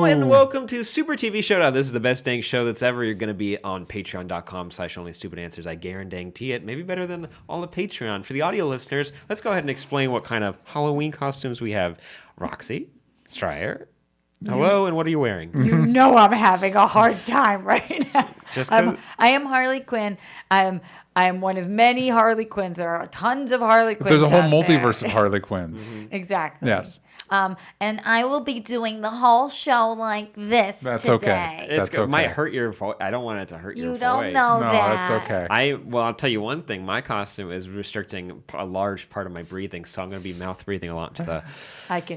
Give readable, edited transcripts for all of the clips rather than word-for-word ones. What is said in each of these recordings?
and welcome to Super TV Showdown. This is the best dang show that's ever. You're going to be on patreon.com/onlystupidanswers. I guarantee it. Maybe better than all the Patreon. For the audio listeners, let's go ahead and explain what kind of Halloween costumes we have. Roxy, Stryer, hello, and what are you wearing? You know I'm having a hard time right now. I am Harley Quinn. I am one of many Harley Quinns. There are tons of Harley Quinns. There's a whole multiverse of Harley Quinns. Mm-hmm. Exactly. Yes. And I will be doing the whole show like this That's today. okay. It might hurt your voice. I don't want it to hurt your voice. You don't know that. No, it's okay. I'll tell you one thing. My costume is restricting a large part of my breathing, so I'm going to be mouth breathing a lot to the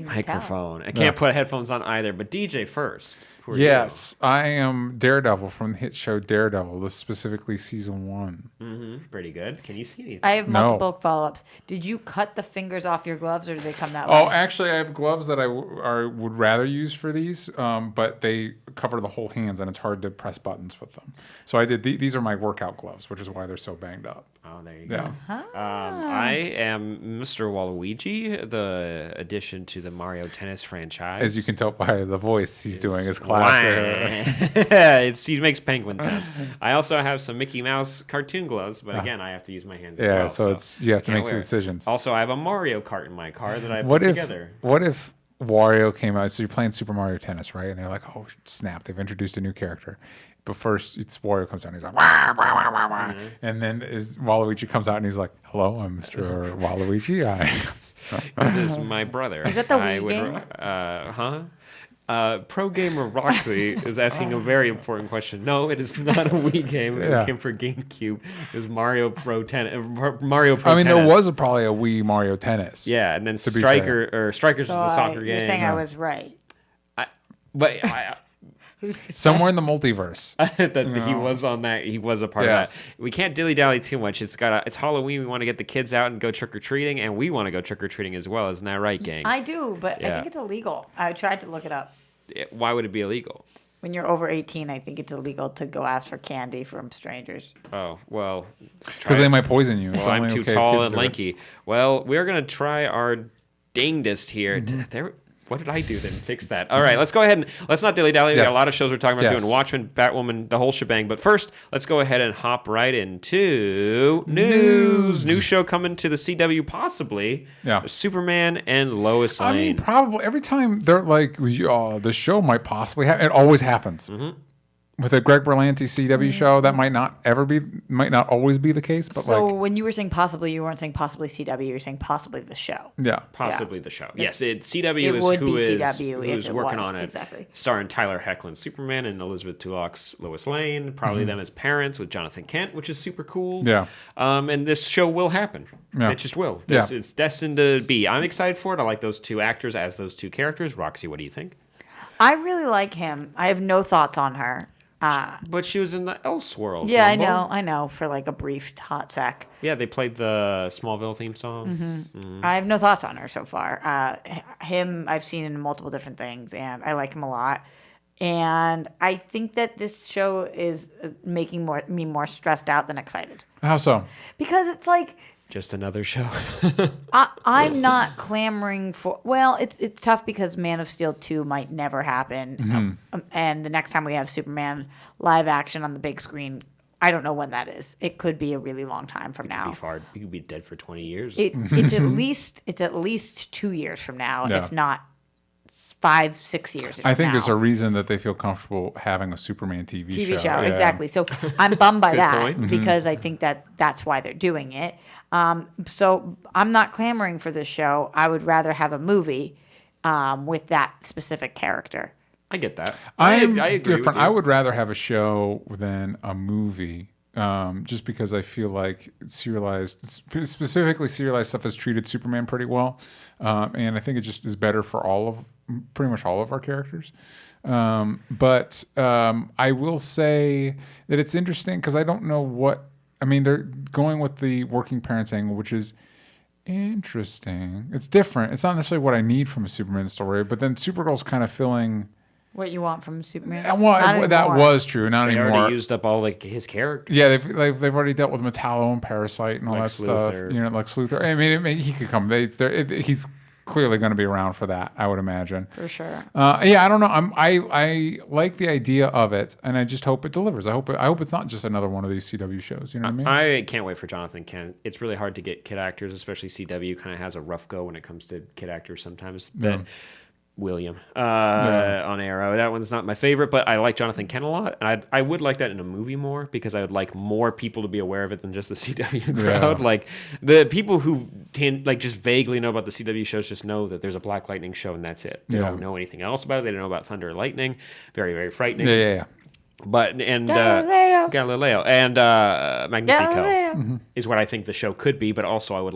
microphone. I can't put headphones on either. But DJ first. Yes, I am Daredevil from the hit show Daredevil. This is specifically season 1. Mm-hmm. Pretty good. Can you see anything? I have multiple follow-ups. Did you cut the fingers off your gloves, or do they come that way? Oh, actually, I have gloves that I would rather use for these, but they cover the whole hands, and it's hard to press buttons with them. So I did. These are my workout gloves, which is why they're so banged up. Oh, there you go. I am Mr. Waluigi, the addition to the Mario Tennis franchise. As you can tell by the voice he's doing, his classic. He makes penguin sounds. I also have some Mickey Mouse cartoon gloves, but again, I have to use my hands. Yeah, as well, so you have to make some decisions. Also, I have a Mario Kart in my car that I put together. What if Wario came out? So you're playing Super Mario Tennis, right? And they're like, "Oh snap! They've introduced a new character." But first, it's Wario comes out and he's like, wah, wah, wah, wah, wah. And then Waluigi comes out and he's like, "Hello, I'm Mr. Waluigi. This is my brother." Is that the Wii game? Pro gamer Roxy is asking a very important question. No, it is not a Wii game. It came for GameCube. It was Mario Pro Tennis. There was probably a Wii Mario Tennis. Yeah, and then Strikers is the soccer game. You're saying I was right. Somewhere in the multiverse. He was on that. He was a part of that. We can't dilly-dally too much. It's Halloween. We want to get the kids out and go trick-or-treating, and we want to go trick-or-treating as well. Isn't that right, gang? I do, but I think it's illegal. I tried to look it up. Why would it be illegal? When you're over 18, I think it's illegal to go ask for candy from strangers. Oh, well. Because they might poison you. Well, I'm too tall and lanky. Well, we're going to try our dangdest here. What did I do then? Fix that. All right, let's go ahead and let's not dilly-dally. We got a lot of shows we're talking about doing. Watchmen, Batwoman, the whole shebang. But first, let's go ahead and hop right into news. New show coming to the CW, possibly. Yeah. Superman and Lois Lane. I mean, probably every time they're like, the show might possibly happen. It always happens. Mm-hmm. With a Greg Berlanti CW show, that might not always be the case. But so when you were saying possibly, you weren't saying possibly CW. You were saying possibly the show. Yeah, possibly the show. Yes, CW who's working on it. Exactly. Starring Tyler Hoechlin's Superman and Elizabeth Tulloch's Lois Lane. Probably them as parents with Jonathan Kent, which is super cool. Yeah. And this show will happen. Yeah. It just will. It's destined to be. I'm excited for it. I like those two actors as those two characters. Roxy, what do you think? I really like him. I have no thoughts on her. But she was in the Elseworld. Yeah, I know, for like a brief hot sec. Yeah, they played the Smallville theme song. Mm-hmm. Mm-hmm. I have no thoughts on her so far. Him, I've seen in multiple different things, and I like him a lot. And I think that this show is making me more stressed out than excited. How so? Because it's like... Just another show. I'm not clamoring for... Well, it's tough because Man of Steel 2 might never happen. Mm-hmm. And the next time we have Superman live action on the big screen, I don't know when that is. It could be a really long time from now. You could be dead for 20 years. It's at least 2 years from now, if not 5-6 years. I think there's a reason that they feel comfortable having a Superman TV show. Yeah. Exactly. So I'm bummed by that because I think that's why they're doing it. So I'm not clamoring for this show. I would rather have a movie with that specific character. I get that. I agree different. I would rather have a show than a movie. Just because I feel like specifically serialized stuff has treated Superman pretty well. And I think it just is better for pretty much all of our characters. But I will say that it's interesting because I don't know they're going with the working parents angle, which is interesting. It's different. It's not necessarily what I need from a Superman story, but then Supergirl's kind of filling... What you want from Superman? Well, that was true. Not anymore. They already used up all his characters. Yeah, they've already dealt with Metallo and Parasite and all that stuff. Lex Luthor. Lex Luthor. I mean, he could come. He's clearly going to be around for that, I would imagine. For sure. Yeah, I don't know. I like the idea of it, and I just hope it delivers. I hope it's not just another one of these CW shows. You know what I mean? I can't wait for Jonathan Kent. It's really hard to get kid actors, especially CW kind of has a rough go when it comes to kid actors sometimes. But William on Arrow, that one's not my favorite, but I like Jonathan Kent a lot, and I would like that in a movie more because I would like more people to be aware of it than just the CW crowd. Like the people who just vaguely know about the CW shows just know that there's a Black Lightning show and that's it. They don't know anything else about it. They don't know about Thunder or Lightning. Very, very frightening. Yeah. But Galileo and Magnifico is what I think the show could be. But also, I would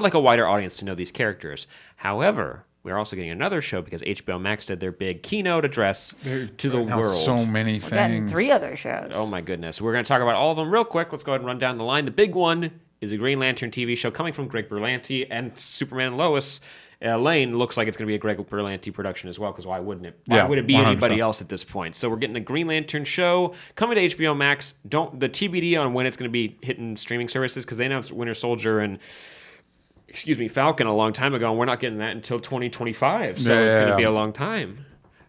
like a wider audience to know these characters. However, we're also getting another show because HBO Max did their big keynote address to the world. So many things. And 3 other shows. Oh my goodness, we're going to talk about all of them real quick. Let's go ahead and run down the line. The big one is a Green Lantern TV show coming from Greg Berlanti and Superman and Lois Lane. Looks like it's going to be a Greg Berlanti production as well, because why wouldn't it? Why would it be 100%. Anybody else at this point? So we're getting a Green Lantern show coming to HBO Max. The TBD on when it's going to be hitting streaming services, because they announced Winter Soldier and Falcon a long time ago, and we're not getting that until 2025. So it's going to be a long time.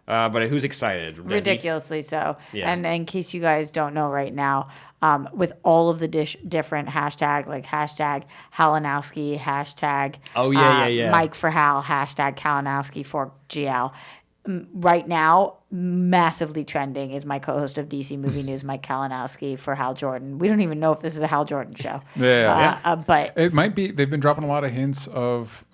But who's excited? Ridiculously so. Yeah. And in case you guys don't know right now, with all of the different hashtag Halinowski, hashtag Mike for Hal, hashtag Kalinowski for GL. Right now, massively trending is my co-host of DC Movie News, Mike Kalinowski, for Hal Jordan. We don't even know if this is a Hal Jordan show. But it might be. They've been dropping a lot of hints of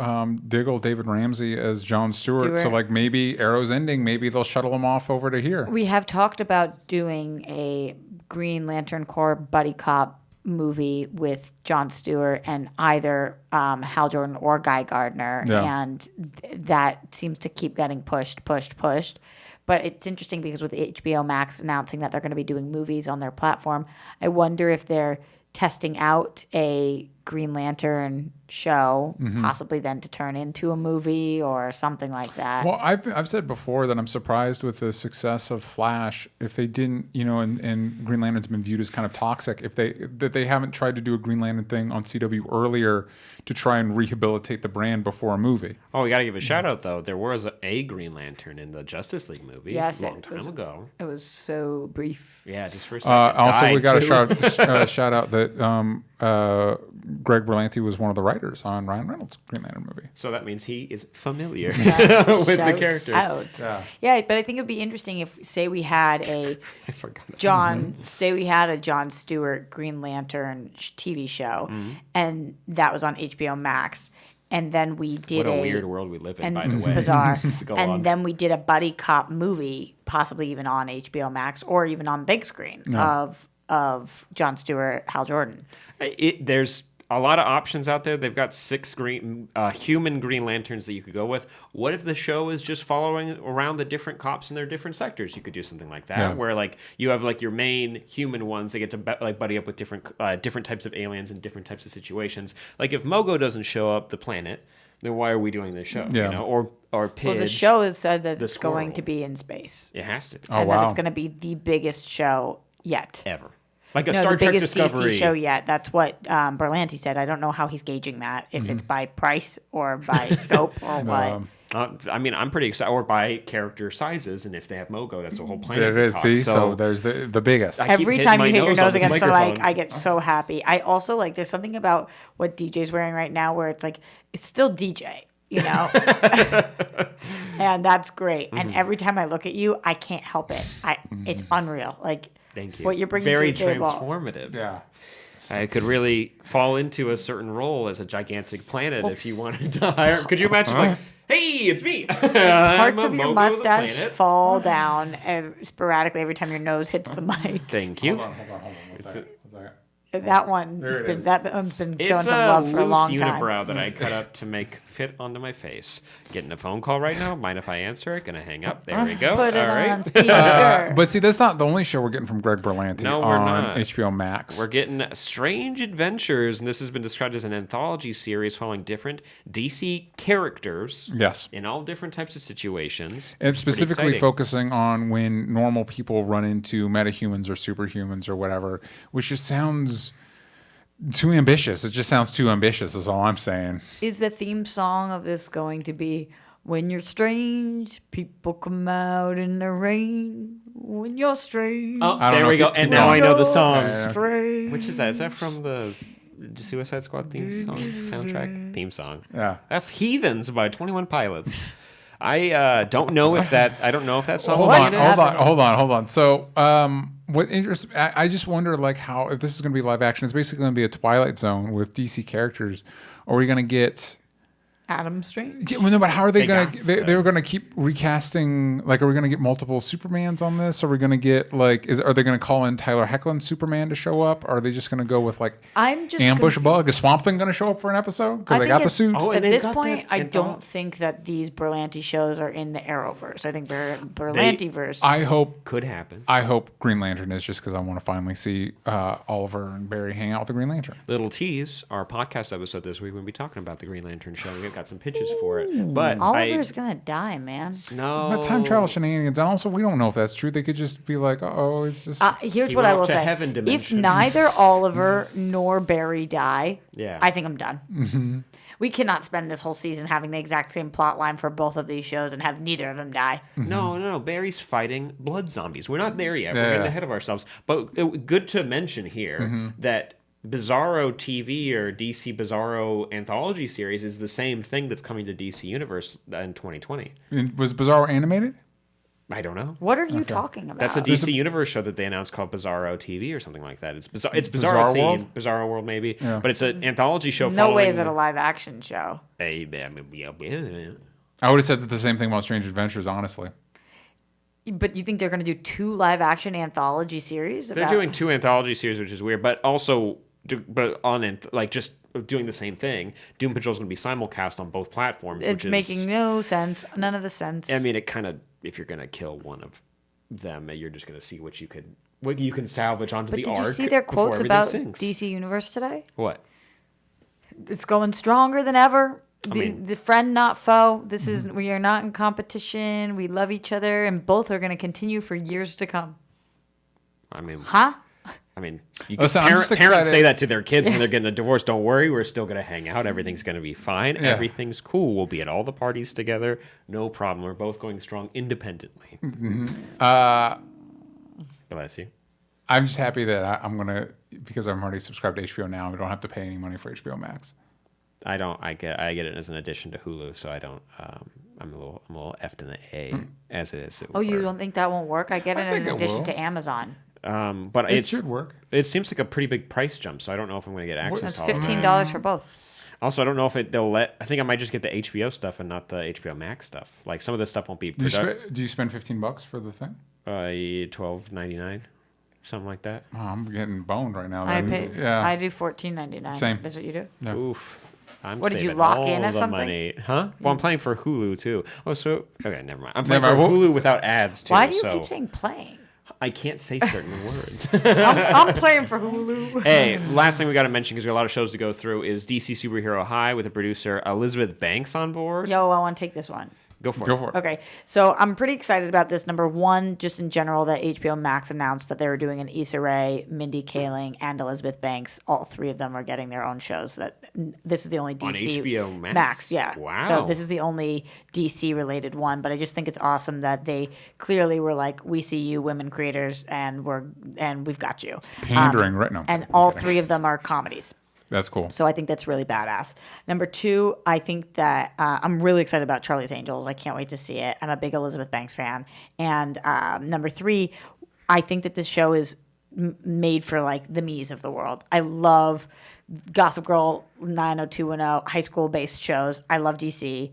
Diggle David Ramsey as John Stewart. So like maybe Arrow's ending. Maybe they'll shuttle him off over to here. We have talked about doing a Green Lantern Corps buddy cop movie with Jon Stewart and either Hal Jordan or Guy Gardner, and that seems to keep getting pushed. But it's interesting because with HBO Max announcing that they're going to be doing movies on their platform, I wonder if they're testing out a Green Lantern show, possibly then to turn into a movie or something like that. Well, I've said before that I'm surprised with the success of Flash. If they didn't, and Green Lantern's been viewed as kind of toxic, that they haven't tried to do a Green Lantern thing on CW earlier to try and rehabilitate the brand before a movie. Oh, we got to give a shout out though. There was a Green Lantern in the Justice League movie a long time ago. It was so brief. Yeah, just for a second. Also, we got to shout out that Greg Berlanti was one of the writers on Ryan Reynolds' Green Lantern movie. So that means he is familiar with the characters. Yeah, but I think it would be interesting if, say, we had a John Stewart Green Lantern TV show, and that was on HBO Max. And then we did what a weird world we live in, by the way. Bizarre. And then we did a buddy cop movie, possibly even on HBO Max or even on big screen of Jon Stewart, Hal Jordan. There's a lot of options out there. They've got 6 human Green Lanterns that you could go with. What if the show is just following around the different cops in their different sectors? You could do something like that, where like you have like your main human ones. They get to buddy up with different types of aliens in different types of situations. Like if Mogo doesn't show up the planet, then why are we doing this show? Or Pidge. Well, the show has said that it's going to be in space. It has to be. And that it's going to be the biggest show yet. Ever. Like a Star Trek Discovery. The biggest DC show yet. That's what Berlanti said. I don't know how he's gauging that, if it's by price or by scope or what. I mean, I'm pretty excited. Or by character sizes, and if they have Mogo, that's a whole planet. There it is. See, so there's the biggest. Every time you hit your nose against the mic, I get so happy. I also like. There's something about what DJ's wearing right now, where it's like it's still DJ. And that's great. And every time I look at you, I can't help it. It's unreal. Like. Thank you. What you're bringing Very to the table. Transformative. Yeah. I could really fall into a certain role as a gigantic planet if you wanted to hire. Could you imagine, like, hey, it's me. Parts of your mustache fall down sporadically every time your nose hits the mic. Thank you. Hold on. One second. That one's been showing some love for a long time. It's a loose unibrow that I cut up to make fit onto my face. Getting a phone call right now. Mind if I answer it? Gonna hang up. There we go. Put it on speaker. But see, that's not the only show we're getting from Greg Berlanti on HBO Max. We're getting Strange Adventures, and this has been described as an anthology series following different DC characters. Yes. In all different types of situations. And specifically focusing on when normal people run into metahumans or superhumans or whatever, which just sounds too ambitious. It just sounds too ambitious is all I'm saying. Is the theme song of this going to be when you're strange, people come out in the rain? When you're strange. Oh, there we go. And now I know the song. Strange. Which is that? Is that from the Suicide Squad theme song? Soundtrack? Theme song. Yeah. That's Heathens by 21 Pilots. I don't know if that song. Hold on. So, what interests? I just wonder, like, how if this is going to be live action, it's basically going to be a Twilight Zone with DC characters. Are we going to get Adam Strange? Yeah, well, no, but how are they going to? They were going to keep recasting. Like, are we going to get multiple Supermans on this? Are we going to get like? Are they going to call in Tyler Hoechlin's Superman to show up? Or are they just going to go with like ambush bug? Is Swamp Thing going to show up for an episode because they got the suit? At this point, I don't think that these Berlanti shows are in the Arrowverse. I think Berlantiverse. I hope could happen. I hope Green Lantern is just because I want to finally see Oliver and Barry hang out with the Green Lantern. Little tease: our podcast episode this week we'll be talking about the Green Lantern show. We've got some pitches for it, but Oliver's gonna die, man. No, but time travel shenanigans, and also we don't know if that's true. They could just be like, "Oh, it's just." Here's what I will say: if neither Oliver nor Barry die, I think I'm done. Mm-hmm. We cannot spend this whole season having the exact same plot line for both of these shows and have neither of them die. Mm-hmm. No. Barry's fighting blood zombies. We're not there yet. We're getting ahead of ourselves. But good to mention here that Bizarro TV or DC Bizarro anthology series is the same thing that's coming to DC Universe in 2020. Was Bizarro animated? I don't know. What are you talking about? That's a DC Universe show that they announced called Bizarro TV or something like that. It's Bizarro themed, World? Bizarro World maybe, but it's an anthology show. No way is it a live action show. I would have said that the same thing about Strange Adventures, honestly. But you think they're going to do 2 live action anthology series? They're doing 2 anthology series, which is weird, but also. Just doing the same thing. Doom Patrol is going to be simulcast on both platforms. It's making no sense. None of the sense. I mean, it kind of, if you're going to kill one of them, you're just going to see what you can salvage onto the arc. Did you see their quotes about sinks. DC Universe today? What? It's going stronger than ever. The friend, not foe. This is we are not in competition. We love each other, and both are going to continue for years to come. I mean, parents say that to their kids when they're getting a divorce. Don't worry, we're still going to hang out. Everything's going to be fine. Yeah. Everything's cool. We'll be at all the parties together. No problem. We're both going strong independently. Bless you. I'm just happy that I'm going to, because I'm already subscribed to HBO now, I don't have to pay any money for HBO Max. I don't. I get it as an addition to Hulu, so I don't. I'm a little effed in the A as it is. You don't think that won't work? I get it as an addition to Amazon. But it should work. It seems like a pretty big price jump, so I don't know if I'm going to get access to all of it. That's $15 for both. Also, I don't know if they'll let. I think I might just get the HBO stuff and not the HBO Max stuff. Like some of this stuff won't be. Do you spend $15 for the thing? $12.99, something like that. Oh, I'm getting boned right now. I do $14.99. Same. That's what you do. Yeah. Oof. What did you lock in or something? Money. Huh? Well, I'm playing for Hulu too. Oh, so okay, never mind. I'm playing for Hulu without ads too. Why do you keep saying playing? I can't say certain words. I'm playing for Hulu. Hey, last thing we got to mention, because we got a lot of shows to go through, is DC Superhero High with the producer Elizabeth Banks on board. Yo, I want to take this one. Go for it. Okay, so I'm pretty excited about this. Number one, just in general, that HBO Max announced that they were doing an Issa Rae, Mindy Kaling, and Elizabeth Banks. All 3 of them are getting their own shows. This is the only DC on HBO Max. Yeah. Wow. So this is the only DC related one, but I just think it's awesome that they clearly were like, we see you, women creators, and we've got you. Pandering right now. And all 3 of them are comedies. That's cool. So I think that's really badass. Number 2, I think that I'm really excited about Charlie's Angels. I can't wait to see it. I'm a big Elizabeth Banks fan. And number 3, I think that this show is made for like the me's of the world. I love Gossip Girl, 90210, high school based shows. I love DC.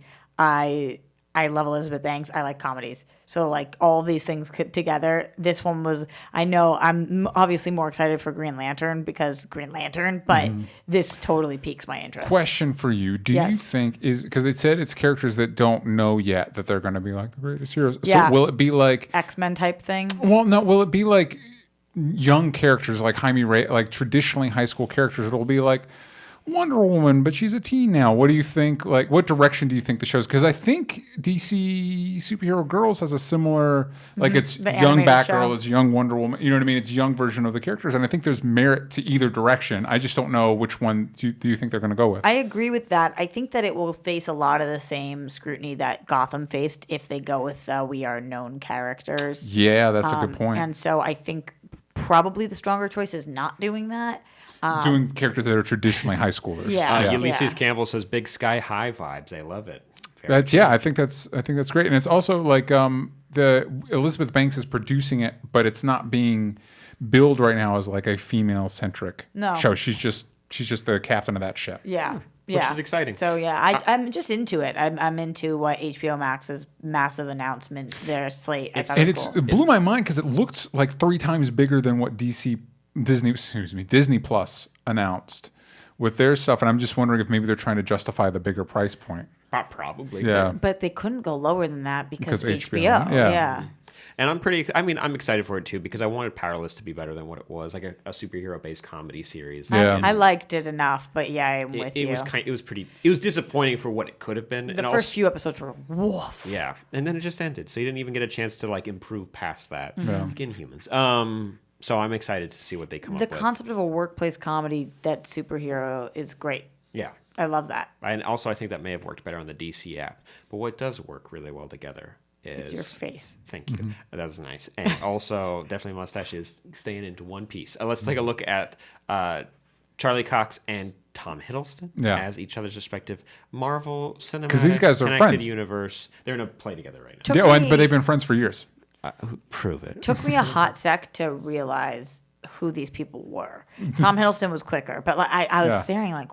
I love Elizabeth Banks. I like comedies. So, like, all these things together, this one was, I know I'm obviously more excited for Green Lantern because Green Lantern, but this totally piques my interest. Question for you. Do you think, because they said it's characters that don't know yet that they're going to be like the greatest heroes. Yeah. So will it be like X-Men type thing? Well, no, will it be like young characters like Jaime Reyes, like traditionally high school characters? It'll be like, Wonder Woman, but she's a teen now. What do you think? Like, what direction do you think the show's? Because I think DC Superhero Girls has a similar, like, it's The young animated Batgirl, show. it's young Wonder Woman. You know what I mean? It's a young version of the characters, and I think there's merit to either direction. I just don't know which one do you think they're going to go with. I agree with that. I think that it will face a lot of the same scrutiny that Gotham faced if they go with we are known characters. Yeah, that's a good point. And so I think probably the stronger choice is not doing that. Doing characters that are traditionally high schoolers. Yeah. Ulysses Campbell says big sky high vibes. I love it. I think that's great, and it's also like the Elizabeth Banks is producing it, but it's not being billed right now as like a female centric show. She's just the captain of that ship. Yeah. Which is exciting. So I'm just into it. I'm into what HBO Max's massive announcement, their slate. It blew my mind because it looked like 3 times bigger than what Disney Plus announced with their stuff, and I'm just wondering if maybe they're trying to justify the bigger price point. Probably. Yeah. But they couldn't go lower than that because of HBO. Yeah. And I'm excited for it too because I wanted Powerless to be better than what it was, like a superhero-based comedy series. Yeah. I liked it enough, but I'm with you. It was disappointing for what it could have been. The first few episodes were woof. Yeah, and then it just ended, so you didn't even get a chance to like improve past that. Like Inhumans. So I'm excited to see what they come up with. The concept of a workplace comedy that's superhero is great. Yeah. I love that. And also I think that may have worked better on the DC app. But what does work really well together is your face. Thank you. That was nice. And also definitely mustache is staying into one piece. Let's take a look at Charlie Cox and Tom Hiddleston as each other's respective Marvel Cinematic because these guys are Connected friends. Universe. They're in a play together right now. But they've been friends for years. Prove it. Took me a hot sec to realize who these people were. Tom Hiddleston was quicker, but like I was staring like,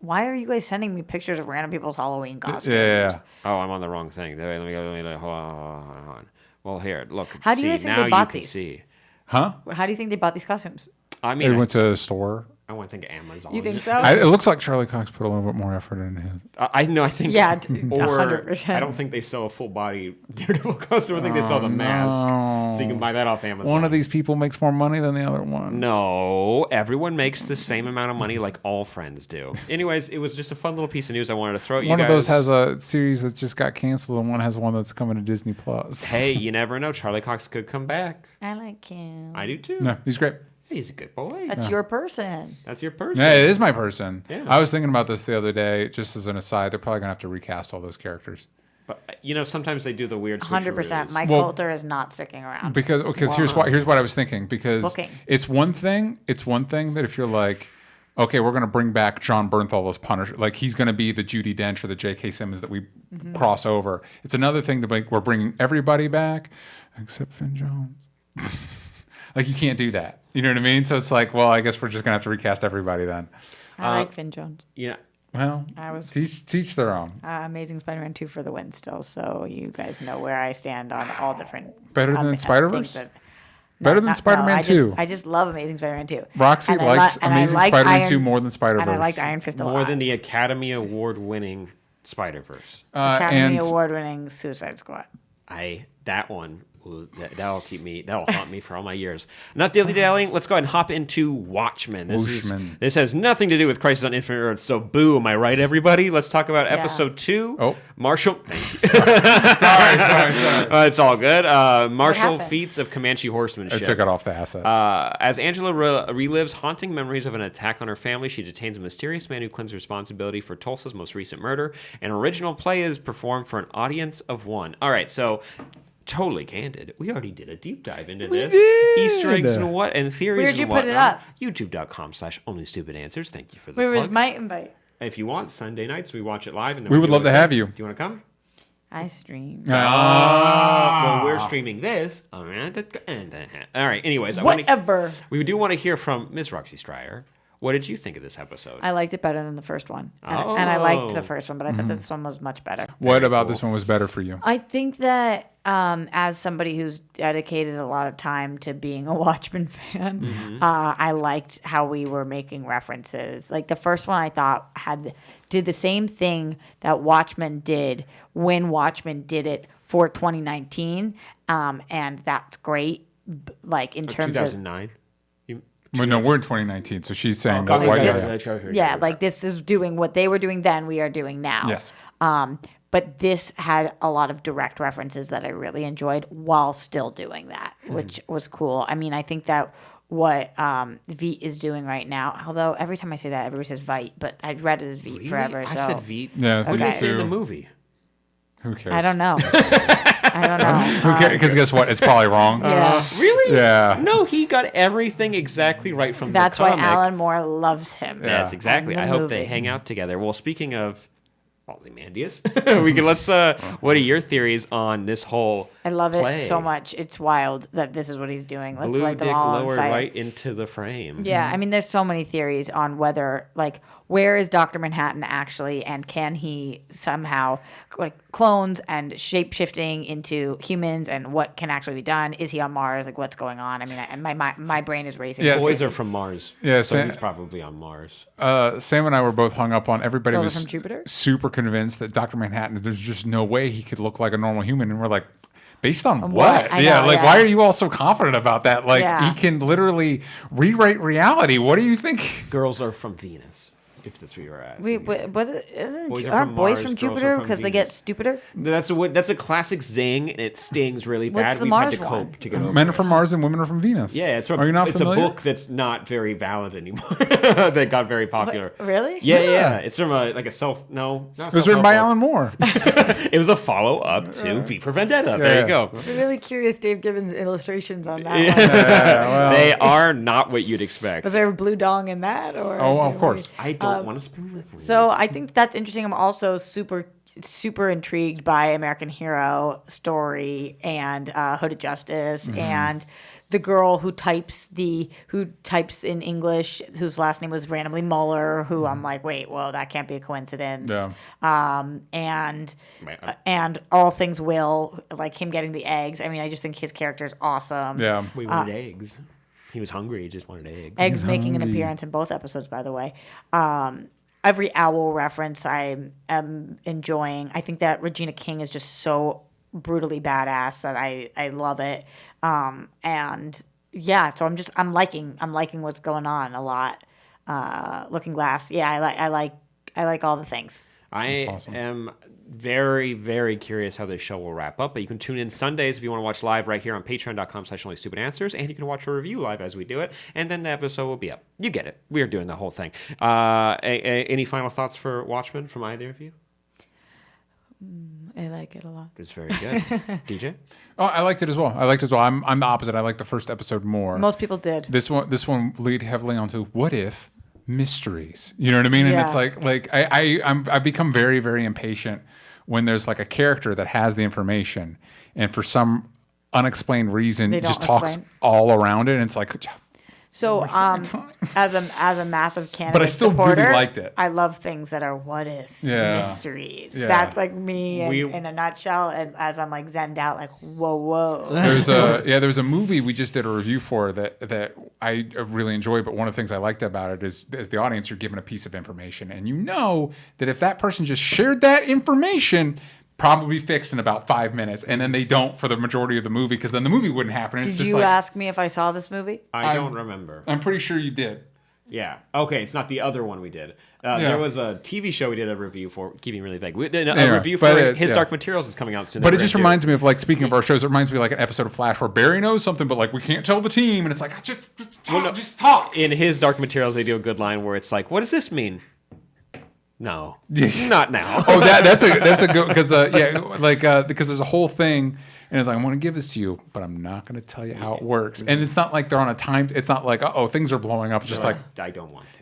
why are you guys sending me pictures of random people's Halloween costumes? Yeah. Oh, I'm on the wrong thing. Let me go. Hold on. Well, here, look. How do you think now they bought you can these? see. Huh? How do you think they bought these costumes? I mean, They went to a store. I want to think Amazon. You think so? It looks like Charlie Cox put a little bit more effort into his. I know. I think. Yeah, or 100%. I don't think they sell a full body Daredevil costume. I think they sell the mask, so you can buy that off Amazon. One of these people makes more money than the other one. No, everyone makes the same amount of money, like all friends do. Anyways, it was just a fun little piece of news I wanted to throw at you guys. One of those has a series that just got canceled, and one has one that's coming to Disney Plus. Hey, you never know. Charlie Cox could come back. I like him. I do too. No, he's great. He's a good boy. That's your person. That's your person. Yeah, it is my person. Yeah. I was thinking about this the other day, just as an aside. They're probably going to have to recast all those characters. But sometimes they do the weird 100%. Mike Well, Coulter is not sticking around. Because here's what I was thinking. Because Booking. it's one thing that if you're like, okay, we're going to bring back John Bernthal as Punisher. Like, he's going to be the Judi Dench or the J.K. Simmons that we cross over. It's another thing to we're bringing everybody back except Finn Jones. Like, you can't do that. You know what I mean? So it's like, well, I guess we're just going to have to recast everybody then. I like Finn Jones. Yeah. Well, teach their own. Amazing Spider-Man 2 for the win still, so you guys know where I stand on all different... Better than Spider-Verse? Better than Spider-Man 2. I just love Amazing Spider-Man 2. Roxy likes Amazing Spider-Man 2 more than Spider-Verse. And I liked Iron Fist a lot. More than the Academy Award-winning Spider-Verse. Academy Award-winning Suicide Squad. That one... That'll haunt me for all my years. Not dilly-dallying. Let's go ahead and hop into Watchmen. This has nothing to do with Crisis on Infinite Earths, so boo, am I right, everybody? Let's talk about episode 2. Oh. Marshall. sorry. It's all good. Marshall feats of Comanche horsemanship. I took it off the asset. As Angela relives haunting memories of an attack on her family, she detains a mysterious man who claims responsibility for Tulsa's most recent murder. An original play is performed for an audience of one. All right, so... Totally candid. We already did a deep dive into this. Easter eggs and theories. Where'd you and put it up? YouTube.com/onlystupidanswers. Thank you for the Where was plug. my invite? If you want, Sunday nights we watch it live. And then we would love to have you. Do you want to come? I stream. Well, we're streaming this. All right. Anyways, Whatever. We do want to hear from Ms. Roxy Stryer. What did you think of this episode? I liked it better than the first one. And I liked the first one, but I thought this one was much better. What about this one was better for you? I think that as somebody who's dedicated a lot of time to being a Watchmen fan, I liked how we were making references. Like the first one I thought did the same thing that Watchmen did when Watchmen did it for 2019. And that's great. Like in terms 2009. Well, no, we're in 2019, so she's saying that. Yeah, like this is doing what they were doing then. We are doing now. Yes. But this had a lot of direct references that I really enjoyed while still doing that, which was cool. I mean, I think that what Veet is doing right now, although every time I say that, everybody says Vite, but I've read it as Veet forever. I so. said Veet. Yeah, What did they say in the movie? Who cares? I don't know. I don't know. Because guess what? It's probably wrong. Yeah. Really? Yeah. No, he got everything exactly right from That's the comic. why Alan Moore loves him. Yes, exactly. In the I hope movie. they hang out together. Well, speaking of Ozymandias, let's. What are your theories on this whole? I love play? it so much. It's wild that this is what he's doing. Let's Blue light them dick all on lowered fire. right into the frame. Yeah, I mean, there's so many theories on whether, like, where is Dr. Manhattan actually, and can he somehow, like, clones and shape-shifting into humans, and what can actually be done? Is he on Mars? Like, what's going on? I mean, my brain is racing. Yeah, Boys are from Mars. Yeah, so he's probably on Mars. Sam and I were both hung up on. Everybody Girls was are from Jupiter? super convinced that Dr. Manhattan, there's just no way he could look like a normal human. And we're like, based on what? what? I Yeah, know, like, yeah. why are you all so confident about that? Like, Yeah. he can literally rewrite reality. What do you think? Girls are from Venus, if that's what you were asking. Wait, what isn't? Boys are Aren't from boys Mars, from girls are Jupiter from because they get Venus. stupider? That's a classic zing, and it stings really What's bad. the We've Mars had to one? cope to get over Men are it. from Mars and women are from Venus. Yeah, it's Are you not it's familiar? a book that's not very valid anymore. That got very popular. Really? Yeah. It's from a self. No, not It was written by self-help Alan Moore. book. It was a follow up to V for Vendetta. There Yeah. you go. I'm really curious Dave Gibbons' illustrations on that one. Well, They are not what you'd expect. Was there a blue dong in that? Or Oh, of did course. I don't want to spoon it for you. So I think that's interesting. I'm also super intrigued by American Hero story and Hooded Justice and the girl who types in English, whose last name was randomly Mueller, who I'm like, wait, well, that can't be a coincidence. Yeah. And All Things Will, like him getting the eggs. I mean, I just think his character is awesome. Yeah. We wanted eggs. He was hungry. He just wanted eggs. Eggs making an appearance in both episodes, by the way. Every owl reference I am enjoying. I think that Regina King is just so brutally badass that I love it. And yeah, so I'm liking what's going on a lot. Looking Glass, yeah, I like all the things. I awesome. am very, very curious how this show will wrap up, but you can tune in Sundays if you want to watch live right here on patreon.com/onlystupidanswers, and you can watch a review live as we do it, and then the episode will be up. You get it. We are doing the whole thing. Any final thoughts for Watchmen from either of you? I like it a lot. It's very good. DJ? Oh, I liked it as well. I'm the opposite. I like the first episode more. Most people did. This one lead heavily onto what if mysteries. You know what I mean? And Yeah. it's like I've become very, very impatient when there's like a character that has the information and for some unexplained reason They don't just talks explain. all around it. And it's like, So, my time. as a massive candidate But I still really supporter, liked it. I love things that are what if Yeah. mysteries. Yeah. That's like me We- in a nutshell. And as I'm like zenned out, like whoa. there was a movie we just did a review for that I really enjoy, but one of the things I liked about it is as the audience you're given a piece of information and you know that if that person just shared that information, probably fixed in about 5 minutes, and then they don't for the majority of the movie because then the movie wouldn't happen. It's Did just you like, ask me if I saw this movie? I don't remember. I'm pretty sure you did. Yeah. Okay, it's not the other one we did. Yeah. There was a TV show we did a review for, keeping really vague. A Anyway, review for but His yeah. Dark Materials is coming out soon. But it just reminds me of like speaking of our shows. It reminds me of like an episode of Flash where Barry knows something, but like we can't tell the team, and it's like just talk. In His Dark Materials, they do a good line where it's like, what does this mean? No, not now. Oh, that's a good because because there's a whole thing, and it's like I want to give this to you, but I'm not going to tell you how it works. And it's not like they're on a time. It's not like things are blowing up. It's just like I don't want to.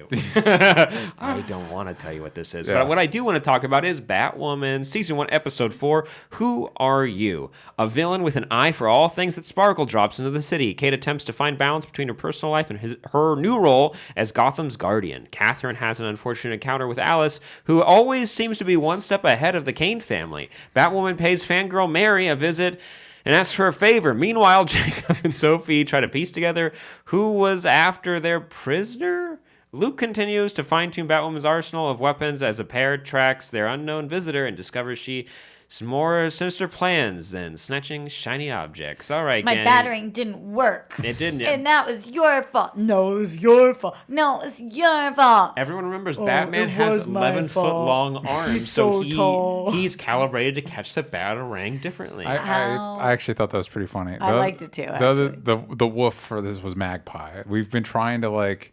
I don't want to tell you what this is. Yeah. But what I do want to talk about is Batwoman Season 1, Episode 4, Who Are You? A villain with an eye for all things that sparkle drops into the city. Kate attempts to find balance between her personal life and her new role as Gotham's guardian. Catherine has an unfortunate encounter with Alice, who always seems to be one step ahead of the Kane family. Batwoman pays fangirl Mary a visit and asks for a favor. Meanwhile, Jacob and Sophie try to piece together who was after their prisoner. Luke continues to fine-tune Batwoman's arsenal of weapons as a pair tracks their unknown visitor and discovers she some more sinister plans than snatching shiny objects. All right, My gang. battering didn't work. It didn't. And that was your fault. No, it was your fault. No, it's your fault. Everyone remembers Batman it has was my 11-foot fault. long arms, He's so tall. he's calibrated to catch the batarang differently. I actually thought that was pretty funny. I liked it too, The woof for this was Magpie. We've been trying to like,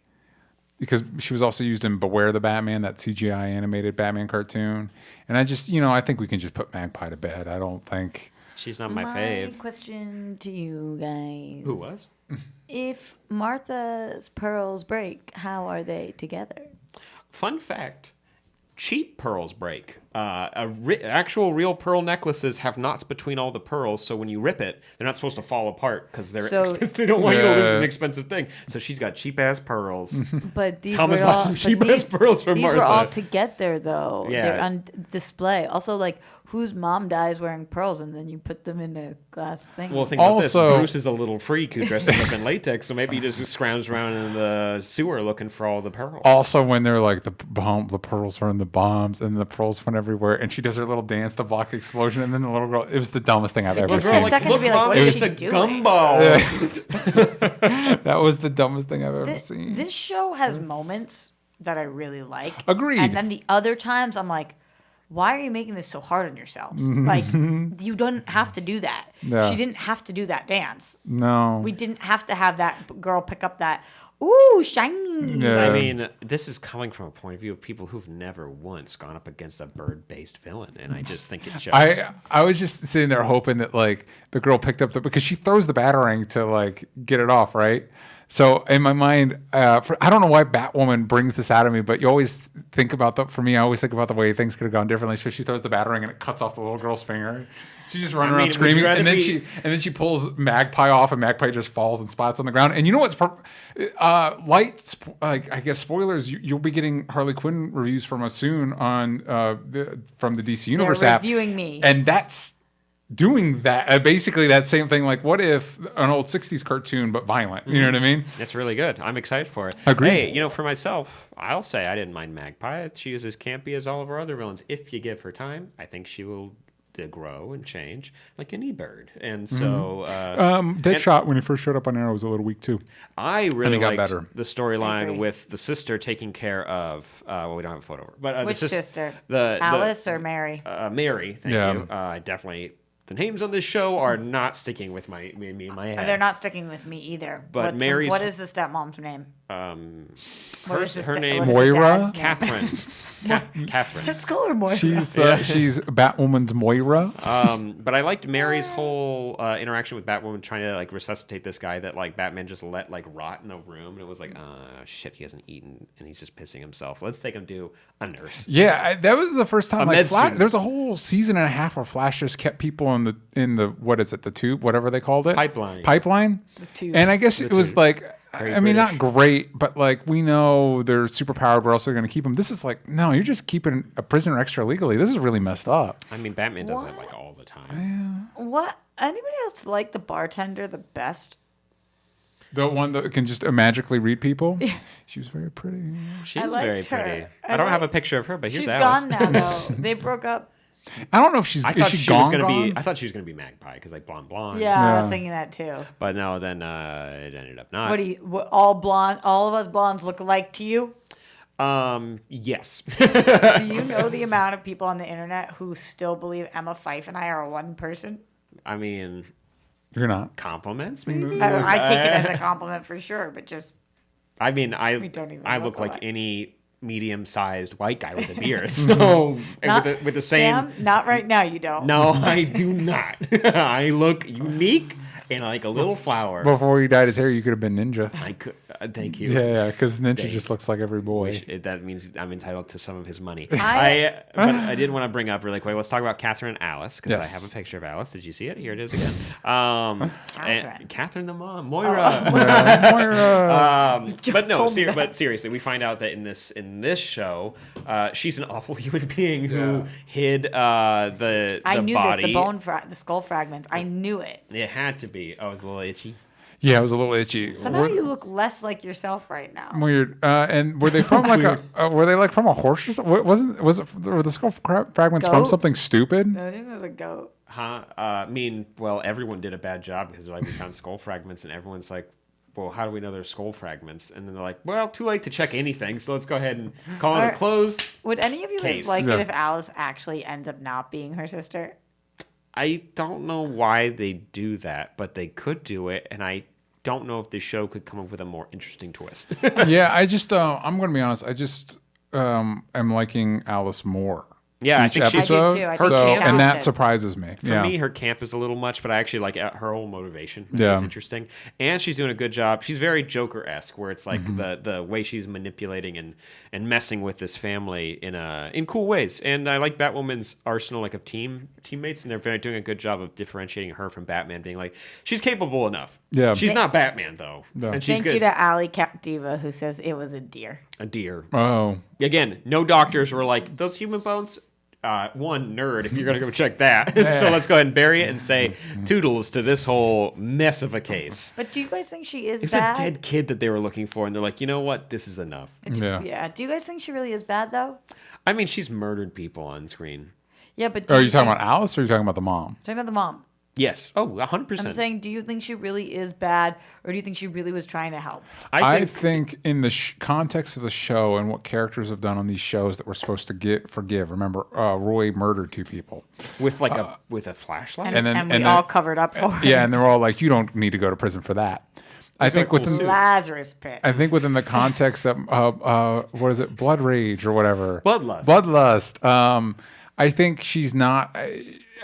because she was also used in Beware the Batman, that CGI animated Batman cartoon. And I just, I think we can just put Magpie to bed. I don't think. She's not my fave. Question to you guys. Who was? If Martha's pearls break, how are they together? Fun fact. Cheap pearls break. Actual real pearl necklaces have knots between all the pearls, so when you rip it, they're not supposed to fall apart because they're expensive. They don't want you to lose an expensive thing. So she's got cheap ass pearls. But these Thomas were bought all some cheap ass pearls from These Martha. were all together though. Yeah. They're on display. Also, like, whose mom dies wearing pearls, and then you put them in a glass thing. Well, think about this. Also- Bruce is a little freak who dresses up in latex, so maybe he just scrounges around in the sewer looking for all the pearls. Also, when they're like the pearls are in the bombs, and the pearls went everywhere, and she does her little dance to block the explosion, and then the little girl. It was the dumbest thing I've ever Little seen. girl, Second to be like, Mom, what is it's she a doing? gumball. That was the dumbest thing I've ever seen. This show has moments that I really like. Agreed. And then the other times, I'm like, why are you making this so hard on yourselves? Like, you don't have to do that. Yeah. She didn't have to do that dance. No. We didn't have to have that girl pick up that, ooh, shiny. Yeah. I mean, this is coming from a point of view of people who've never once gone up against a bird-based villain, and I just think it shows. I was just sitting there hoping that like the girl picked up because she throws the batarang to like get it off, right? So in my mind, I don't know why Batwoman brings this out of me, but you always think about for me, I always think about the way things could have gone differently. So she throws the batarang and it cuts off the little girl's finger. She's just running around screaming, and then she pulls Magpie off, and Magpie just falls and spots on the ground. And you know what's I guess spoilers. You'll be getting Harley Quinn reviews from us soon on from the DC Universe They're app. reviewing me, And that's doing that basically that same thing. Like, what if an old 60s cartoon but violent? You know what I mean? It's really good. I'm excited for it. Agreed. Hey, for myself, I'll say I didn't mind Magpie. She is as campy as all of our other villains. If you give her time, I think she will grow and change like any bird. And so Deadshot, when he first showed up on Arrow, was a little weak too. I really got liked better. the storyline with the sister taking care of we don't have a photo of her, but which sister? The Alice or Mary? Mary, thank Yeah. you. I definitely. The names on this show are not sticking with me in my head. They're not sticking with me either. But what is the stepmom's name? Her name Moira? Catherine. Catherine. Let's call her Moira. She's Batwoman's Moira. But I liked Mary's whole interaction with Batwoman trying to like resuscitate this guy that like Batman just let like rot in the room, and it was like, shit, he hasn't eaten and he's just pissing himself. Let's take him to a nurse. Yeah, that was the first time. Like, med there's a whole season and a half where Flash just kept people in the what is it, the tube, whatever they called it, pipeline. The tube. And I guess it was like, Very I mean, British. not great, but like we know they're super powered. We're also going to keep them. This is like, no, you're just keeping a prisoner extra legally. This is really messed up. I mean, Batman does that like all the time. What? Anybody else like the bartender the best? The one that can just magically read people. She was very pretty. She's I very liked her. pretty. I don't have a picture of her, but here's She's Alice. gone now, though. They broke up. I don't know if she's. I Is thought she she gone? was gonna gone? be. I thought she was gonna be Magpie because like blonde. Yeah, I was Yeah. thinking that too. But no, then it ended up not. All blonde? All of us blondes look alike to you? Yes. Do you know the amount of people on the internet who still believe Emma Fife and I are one person? I mean, You're not. compliments maybe. I take it as a compliment for sure, but just I mean, We don't even I look look like alike. any medium-sized white guy with a beard. So with the same. Sam, not right now. You don't. No, I do not. I look unique and like a little flower. Before he dyed his hair, you could have been Ninja. I could. Thank you. Yeah, because Ninja just looks like every boy. That means I'm entitled to some of his money. I- But I did want to bring up really quick. Let's talk about Catherine and Alice because Yes. I have a picture of Alice. Did you see it? Here it is again. Catherine. Catherine the mom, Moira. Moira. But no, told me that. but seriously, we find out that in this show, she's an awful human being who hid the I knew body. this. The skull fragments. I knew it. It had to be. Oh, it's a little itchy. Yeah, it was a little itchy. Somehow you look less like yourself right now. Weird. And were they from like were they like from a horse or something? Were the skull fragments from something stupid? No, I think it was a goat. Huh? I mean, well, everyone did a bad job because like we found skull fragments, and everyone's like, well, how do we know they're skull fragments? And then they're like, well, too late to check anything, so let's go ahead and call it a closed. Would any of you guys case. like it if Alice actually ends up not being her sister? I don't know why they do that, but they could do it, and I don't know if the show could come up with a more interesting twist. Yeah, I just I'm going to be honest. I just am liking Alice more. Yeah, each I think episode. I do too. I So, think she's and that talented. surprises me. For me, her camp is a little much, but I actually like her whole motivation. Yeah. It's interesting. And she's doing a good job. She's very Joker-esque, where it's like the way she's manipulating and messing with this family in cool ways. And I like Batwoman's arsenal of teammates, and they're doing a good job of differentiating her from Batman, being like, she's capable enough. Yeah. She's not Batman, though. No. And she's Thank good. you to Alley Cat Diva, who says it was a deer. A deer. Oh. Again, no doctors were like, those human bones... one nerd if you're gonna go check that. So let's go ahead and bury it and say toodles to this whole mess of a case. But do you guys think she is It's bad? a dead kid that they were looking for, and they're like, you know what, this is enough. Yeah. Yeah. Do you guys think she really is bad though? I mean, she's murdered people on screen. Yeah, but Are you talking about Alice or are you talking about the mom? talking about the mom? Yes. Oh, 100%. I'm saying, do you think she really is bad, or do you think she really was trying to help? I think in the context of the show and what characters have done on these shows that we're supposed to forgive. Remember, Roy murdered 2 people. with like with a flashlight. And we all covered up for it. Yeah, and they're all like, "You don't need to go to prison for that." I think within Lazarus pit. I think within the context of what is it, blood rage or whatever, Bloodlust. I think she's not.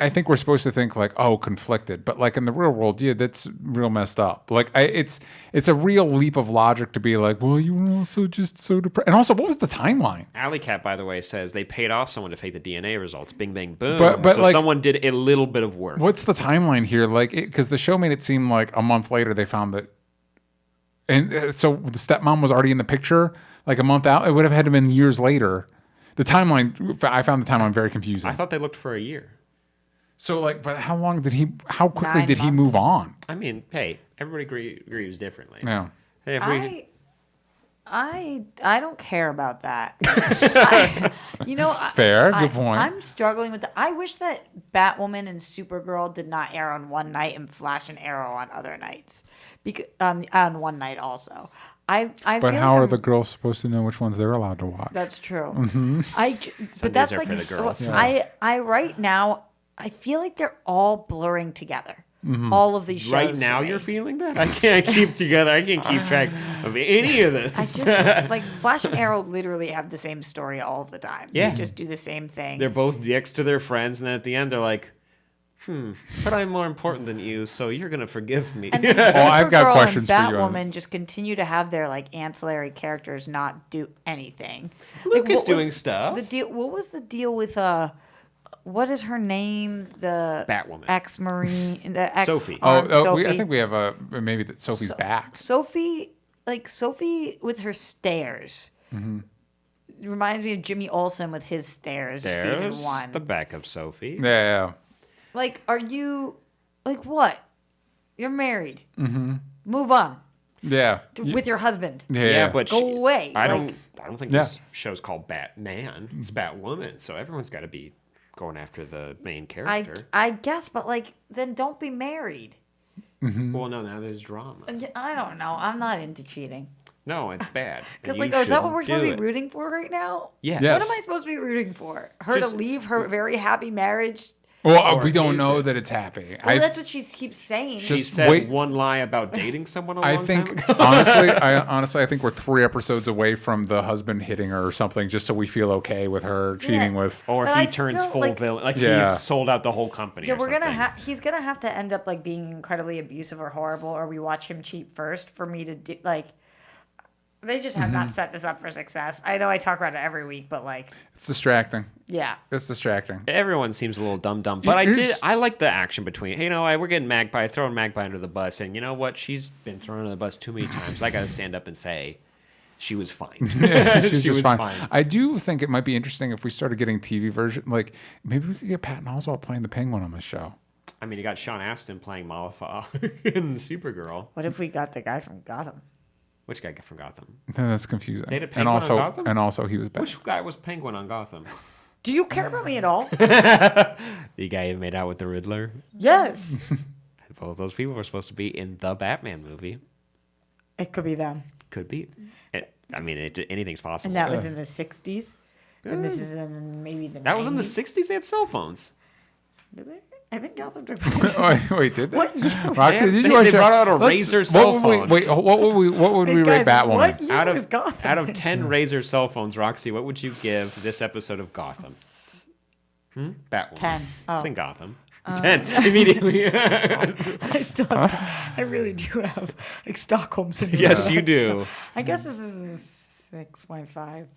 I think we're supposed to think like, oh, conflicted, but like in the real world, yeah, that's real messed up. Like it's a real leap of logic to be like, well, you were also just so depressed. And also, what was the timeline? Alley Cat, by the way, says they paid off someone to fake the DNA results. Bing, bang, boom. But so like, someone did a little bit of work. What's the timeline here? Like, because the show made it seem like a month later they found that, and so the stepmom was already in the picture like a month out. It would have had to been years later. The timeline, I found the timeline very confusing. I thought they looked for a year. So like, but how quickly 9 did he months. move on? I mean, hey, everybody grieves differently. Yeah. Hey, if we, I don't care about that. Fair, good point. I'm struggling with I wish that Batwoman and Supergirl did not air on one night and Flash and Arrow on other nights, because on one night also. I But feel how like are the girls supposed to know which ones they're allowed to watch? That's true. Mm-hmm. But that's are like for the girls. I right now I feel like they're all blurring together. All of these shows. right now for me. you're feeling that? I can't keep together. I can't keep track of any of this. I just like Flash and Arrow literally have the same story all the time. Yeah. They just do the same thing. They're both dicks to their friends, and then at the end they're like, but I'm more important than you, so you're going to forgive me. And then I've got Supergirl questions and for you on Batwoman just continue to have their like ancillary characters not do anything. Luke Like, is what doing was stuff. The deal. What was the deal with what is her name? The Batwoman. ex-marine. The ex. Sophie. Sophie. I think we have maybe that Sophie's back. Sophie with her stairs. Reminds me of Jimmy Olsen with his stairs. There's Season 1. the back of Sophie. Yeah. Like, are you like what? You're married. Move on Yeah. with your husband. Yeah, but Go away. I Like- don't think Yeah. this show's called Batman. It's Batwoman, so everyone's got to be going after the main character. I guess, but like, then don't be married. Well, no, now there's drama. I don't know. I'm not into cheating. No, it's bad. Because and like, you is that what we're shouldn't supposed to do be it. rooting for right now? Yeah. Yes. What am I supposed to be rooting for? Her Just- to leave her very happy marriage? Well, Or we don't is know it? that it's happy. Well, that's what she keeps saying. She Just said wait. one lie about dating someone a I long think time ago. honestly, I think we're 3 episodes away from the husband hitting her or something, just so we feel okay with her cheating with. Or But he I turns still, full like- villain. Like Yeah. he's sold out the whole company. Yeah, or we're gonna something. he's gonna have to end up like being incredibly abusive or horrible, or we watch him cheat first for me to do like. They just have not set this up for success. I know I talk about it every week, but like, It's distracting. yeah. It's distracting. Everyone seems a little dumb, but Here's- I like the action between. Hey, we're getting Magpie, throwing Magpie under the bus, and you know what? She's been thrown under the bus too many times. I got to stand up and say, she was fine. She's She just was fine. fine. I do think it might be interesting if we started getting TV version. Like maybe we could get Patton Oswalt playing the Penguin on the show. I mean, you got Sean Astin playing Malifaux in Supergirl. What if we got the guy from Gotham? Which guy from Gotham? That's confusing. They had a Penguin on Gotham? And also he was bad. Which guy was Penguin on Gotham? Do you care about me at all? The guy who made out with the Riddler? Yes. Both those people were supposed to be in the Batman movie. It could be them. Could be. Anything's possible. And that was in the 60s. And this is in maybe the 90s. That was in the 60s? They had cell phones. Did they? I think Gotham took Wait, did they? What year? Roxy, did you They brought out a Razor cell phone. What would we rate Batwoman? What year was Gotham? Out of 10 Razor cell phones, Roxy, what would you give this episode of Gotham? Batwoman. 10. Oh. It's in Gotham. 10 immediately. I really do have like Stockholm syndrome. Yes, you do. I guess this is a 6.5.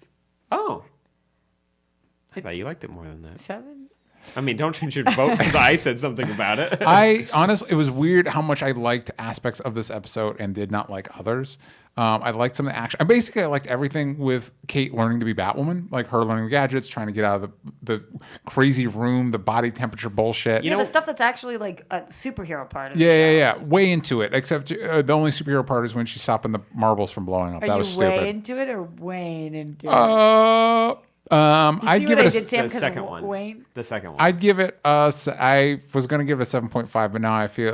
Oh. I thought you liked it more than that. 7? I mean, don't change your vote because I said something about it. I honestly, it was weird how much I liked aspects of this episode and did not like others. I liked some of the action. I liked everything with Kate learning to be Batwoman, like her learning the gadgets, trying to get out of the crazy room, the body temperature bullshit. You know, the stuff that's actually like a superhero part of it. Yeah. Way into it. Except the only superhero part is when she's stopping the marbles from blowing up. That was stupid. Are you way into it or Wayne into it? I'd give it the second one. Wayne? The second one. I'd give it I was going to give it a 7.5, but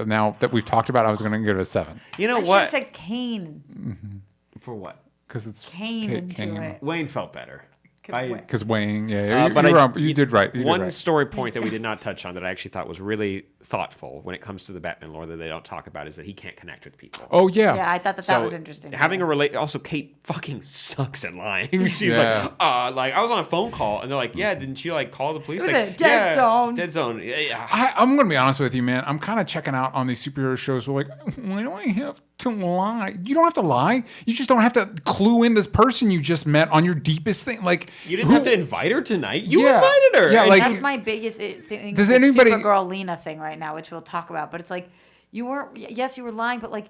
now that we've talked about it, I was going to give it a 7. You know I what? should have said Kane. Mm-hmm. For what? Because it's Came into it. Wayne felt better. Because Wayne, but you did right. One story point that we did not touch on that I actually thought was really thoughtful when it comes to the Batman lore that they don't talk about is that he can't connect with people. Oh yeah. Yeah, I thought that was interesting. Having also Kate fuking sucks at lying. She's like I was on a phone call and they're like, yeah, didn't you like call the police? It was like, a dead zone. Dead zone. Yeah. I'm gonna be honest with you, man. I'm kind of checking out on these superhero shows. We're like, why do I have to lie? You don't have to lie. You just don't have to clue in this person you just met on your deepest thing. Like you didn't have to invite her tonight. You invited her. Yeah, like that's my biggest thing. Does the anybody Supergirl Lena thing right now, which we'll talk about, but it's like you weren't. Yes, you were lying, but like.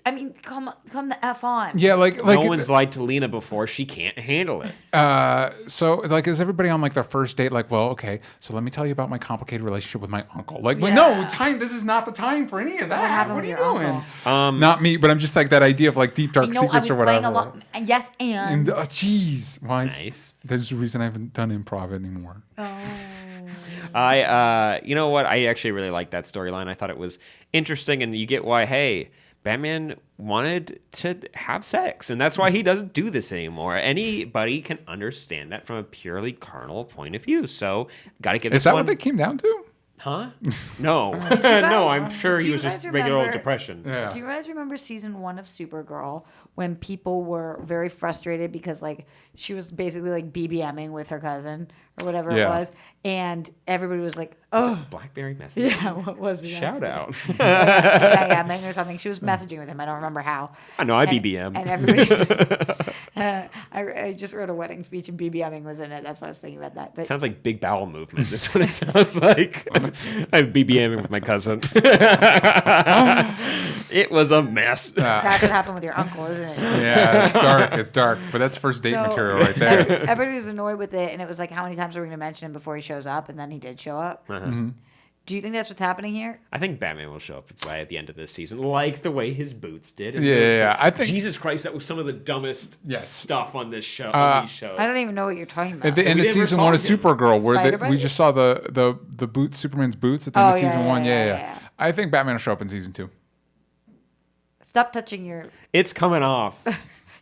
I mean, come the F on. Yeah, like no one's lied to Lena before. She can't handle it. So like, is everybody on like their first date? Like, well, okay, so let me tell you about my complicated relationship with my uncle. Like, but no, this is not the time for any of that. What are you doing? Not me, but I'm just like that idea of like deep dark secrets or whatever. Yes, and jeez, why? Nice. That's the reason I haven't done improv anymore. You know what? I actually really liked that storyline. I thought it was interesting, and you get why. Hey. Batman wanted to have sex, and that's why he doesn't do this anymore. Anybody can understand that from a purely carnal point of view. So, got to give this one. Is that what they came down to? Huh? No. No, I'm sure he was just regular old depression. Yeah. Do you guys remember season 1 of Supergirl when people were very frustrated because like she was basically like BBMing with her cousin or whatever it was, and everybody was like, "Oh, BlackBerry message." Yeah, what was it? Shout out. BBMing or something. She was messaging with him. I don't remember how. I know I BBM. And everybody. I just wrote a wedding speech and BBMing was in it. That's why I was thinking about that. But sounds like big bowel movement. That's what it sounds like. I'm BBMing with my cousin. It was a mess. That's what happened with your uncle, isn't it? Yeah, it's dark. It's dark. But that's first date material right there. Everybody was annoyed with it, and it was like, how many times are we going to mention him before he shows up? And then he did show up. Mm-hmm. Do you think that's what's happening here? I think Batman will show up right at the end of this season, like the way his boots did. Yeah. I think Jesus Christ, that was some of the dumbest stuff on this show. On these shows. I don't even know what you're talking about. At the end of season 1 of Supergirl, where we just saw the boots, Superman's boots at the end of season 1. Yeah. I think Batman will show up in season 2. Stop touching your. It's coming off.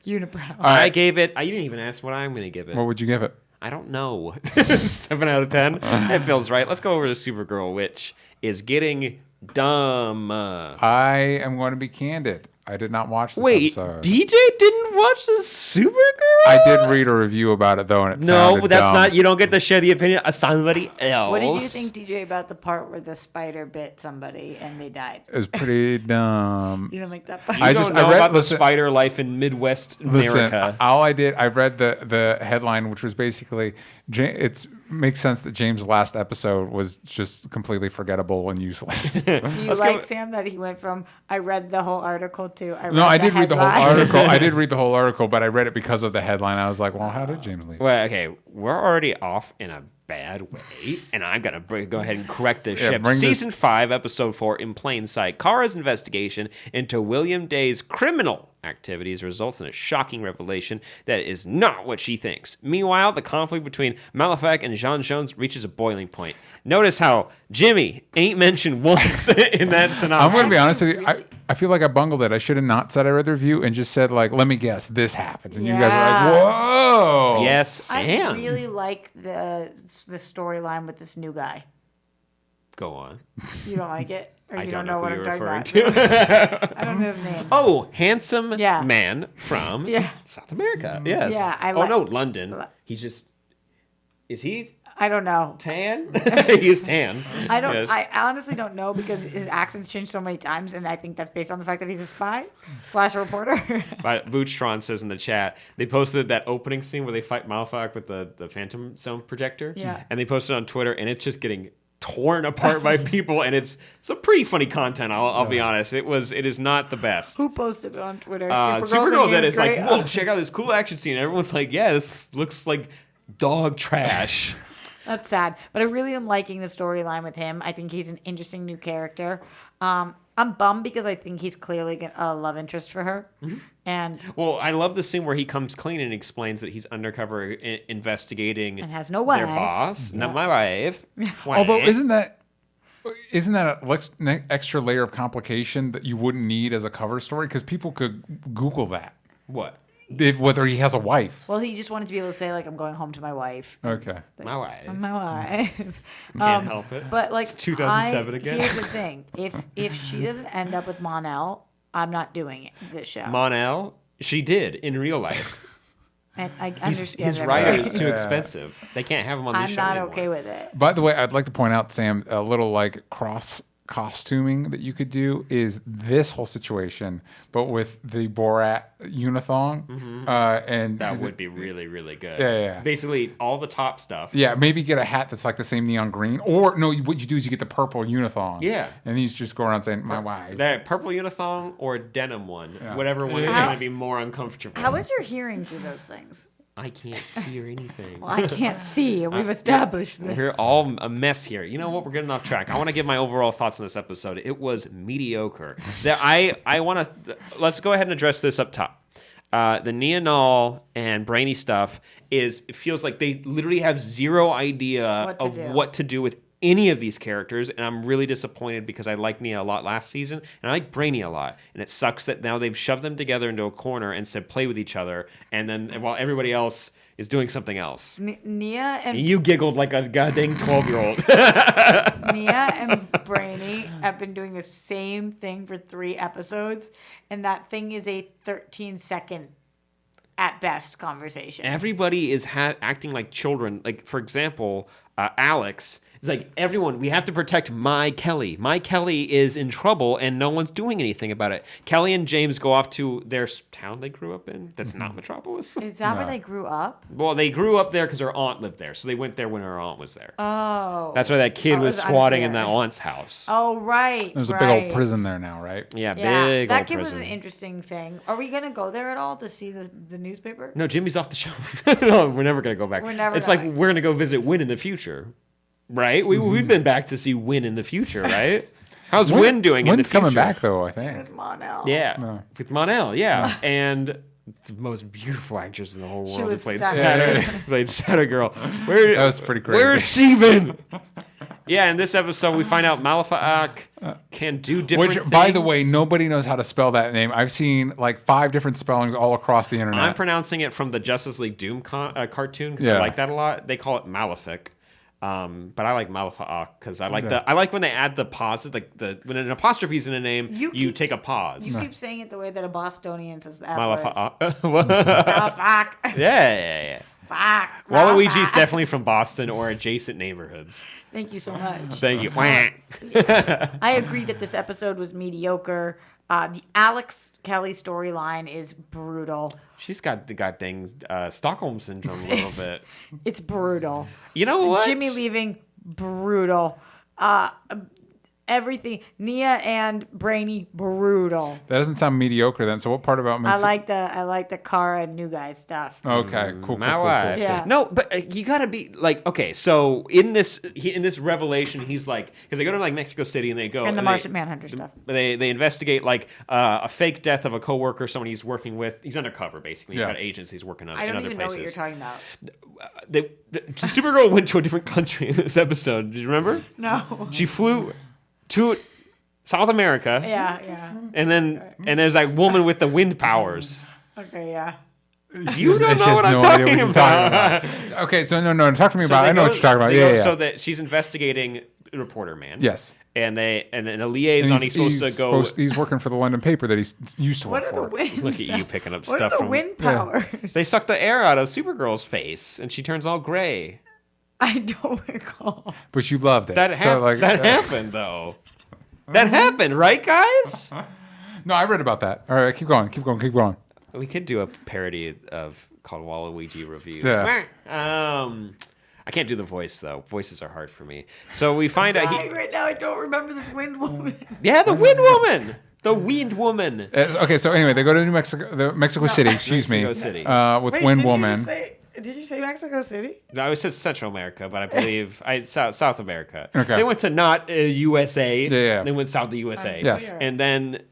Unibrow. I gave it. You didn't even ask what I'm going to give it. What would you give it? I don't know. 7 out of 10. It feels right. Let's go over to Supergirl, which is getting dumb. I am going to be candid. I did not watch this episode. DJ didn't watch the Supergirl? I did read a review about it, though, and it sounded that's dumb. not... You don't get to share the opinion of somebody else. What did you think, DJ, about the part where the spider bit somebody and they died? It was pretty dumb. You don't like that part? I read about the spider life in Midwest America. All I did, I read the headline, which was basically... It makes sense that James' last episode was just completely forgettable and useless. Do you like, Sam, that he went from, I read the whole article to, I did read the whole article. I did read the whole article, but I read it because of the headline. I was like, well, how did James leave? Well, okay, we're already off in a bad way, and I'm gonna go ahead and correct this ship. bring Season 5, Episode 4, In Plain Sight. Kara's investigation into William Day's criminal activities results in a shocking revelation that is not what she thinks. Meanwhile, the conflict between Malefic and Jean Jones reaches a boiling point. Notice how Jimmy ain't mentioned once in that synopsis. I'm going to be honest with you. I feel like I bungled it. I should have not said I read the review and just said, like, let me guess, this happens. And you guys are like, whoa. Yes, I and really like the storyline with this new guy. go on. You don't like it? Or I you don't know know what who I'm you're talking referring about? to. I don't know his name. Oh, handsome Yeah. man from South America. Yes. Yeah, no, London. He just is he I don't know. tan? He's tan. I don't. Yes. I honestly don't know because his accent's changed so many times, and I think that's based on the fact that he's a spy / reporter. But Bootstron says in the chat, they posted that opening scene where they fight Malefic with the Phantom Zone projector. Yeah. And they posted it on Twitter, and it's just getting torn apart by people, and it's some pretty funny content. I'll be honest. It is not the best. Who posted it on Twitter? Supergirl did. It's like, great. whoa, check out this cool action scene. And everyone's like, yeah, this looks like dog trash. That's sad, but I really am liking the storyline with him. I think he's an interesting new character. I'm bummed because I think he's clearly a love interest for her. Mm-hmm. And well, I love the scene where he comes clean and explains that he's undercover investigating and has no wife. Their boss, not my wife. Although isn't that an extra layer of complication that you wouldn't need as a cover story? Because people could Google that. What? Whether he has a wife. Well, he just wanted to be able to say, like, I'm going home to my wife. Okay. Like, my wife. My wife. Can't help it. But, like, it's 2007 again. Here's the thing. If she doesn't end up with Mon-El, I'm not doing this show. Mon-El, she did in real life. And I understand his writer is too expensive. They can't have him on the show I'm not anymore. okay with it. By the way, I'd like to point out, Sam, a little like cross costuming that you could do is this whole situation, but with the Borat unithong. Mm-hmm. And that would be really, really good. Yeah. Basically, all the top stuff. Yeah, maybe get a hat that's like the same neon green. Or, no, what you do is you get the purple unithong. Yeah. And you just go around saying, my wife. That purple unithong or a denim one. Yeah. Whatever one is going to be more uncomfortable. How is your hearing through those things? I can't hear anything. Well, I can't see. We've established this. We're all a mess here. You know what? We're getting off track. I want to give my overall thoughts on this episode. It was mediocre. I want to... Let's go ahead and address this up top. The Nia Null and Brainy stuff it feels like they literally have zero idea what to do with any of these characters, and I'm really disappointed because I liked Nia a lot last season, and I like Brainy a lot, and it sucks that now they've shoved them together into a corner and said play with each other, and then while everybody else is doing something else. Nia and you giggled like a goddamn 12-year-old. Nia and Brainy have been doing the same thing for 3 episodes, and that thing is a 13-second at best conversation. Everybody is acting like children. Like, for example, Alex is like, everyone, we have to protect my Kelly. My Kelly is in trouble, and no one's doing anything about it. Kelly and James go off to their town they grew up in. That's not Metropolis. Is that where they grew up? Well, they grew up there because her aunt lived there. So they went there when her aunt was there. Oh. That's why that kid was squatting in that aunt's house. Oh, right. There's a big old prison there now, right? Yeah, big that old kid prison. was an interesting thing. Are we going to go there at all to see the newspaper? No, Jimmy's off the show. No, we're never going to go back. It's like we're going to go visit Win in the future. Right? We've been back to see Win in the future, right? How's Win doing in the future? Win's coming back, though, I think. With Mon-El. Yeah. No. With Mon-El, yeah. And the most beautiful actress in the whole world who played Saturday Girl. That was pretty crazy. Where's she been? Yeah, in this episode, we find out Malefic can do different things. By the way, nobody knows how to spell that name. I've seen like 5 different spellings all across the internet. I'm pronouncing it from the Justice League Doom cartoon because I like that a lot. They call it Malefic. But I like Malefic because I like when they add the pause, like when an apostrophe is in a name, you take a pause. You keep saying it the way that a Bostonian says the F Malefic. Malefic. Yeah. Fuck. Waluigi's definitely from Boston or adjacent neighborhoods. Thank you so much. Thank you. I agree that this episode was mediocre. The Alex Kelly storyline is brutal. She's got the goddamn Stockholm syndrome a little bit. It's brutal. You know what? Jimmy leaving, brutal. everything. Nia and Brainy, brutal. That doesn't sound mediocre then. So what part about makes I like the Cara and New Guy stuff. Okay, cool. My wife. Yeah. No, but you gotta be like, okay. So in this revelation, he's like, because they go to like Mexico City and they go And the Martian Manhunter stuff. They investigate like a fake death of a coworker, someone he's working with. He's undercover basically. He's got agents he's working on. I don't in other even places. know what you're talking about. Supergirl went to a different country in this episode. Do you remember? No. She flew to South America. Yeah. And there's that woman with the wind powers. Okay, yeah. You don't know what I'm talking about. Okay, so no, talk to me about. I know what you're talking about. Yeah. So that she's investigating Reporter Man. Yes. And a liaison. He's supposed to go. He's working for the London paper that he's used to work for. Look at you picking up what stuff are the from wind powers. They suck the air out of Supergirl's face, and she turns all gray. I don't recall. But you loved it. That happened though. That happened, right, guys? No, I read about that. All right, keep going. We could do a parody called Waluigi Reviews. Yeah. I can't do the voice though. Voices are hard for me. So we find out right now I don't remember this wind woman. Yeah, the Wind Woman. The Wind Woman. Okay, so anyway, they go to Mexico City. Excuse me. City. With Wind Woman. Did you say Mexico City? No, I said Central America, but I believe South America. Okay. They went to not USA. Yeah. They went south of the USA. Yes. And then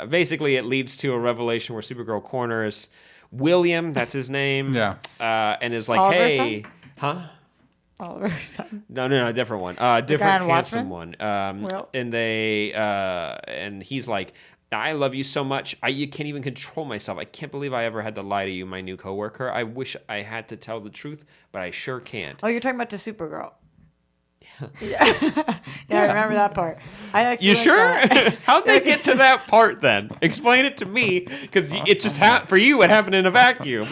basically it leads to a revelation where Supergirl corners William, that's his name. Yeah. And is like, Oliver's hey, son? huh? Oliver's son. No, a different one. Different handsome one. And he's like, I love you so much. You can't even control myself. I can't believe I ever had to lie to you, my new coworker. I wish I had to tell the truth, but I sure can't. Oh, you're talking about the Supergirl. Yeah, I remember that part. You sure? How'd they get to that part then? Explain it to me, because it just for you, it happened in a vacuum.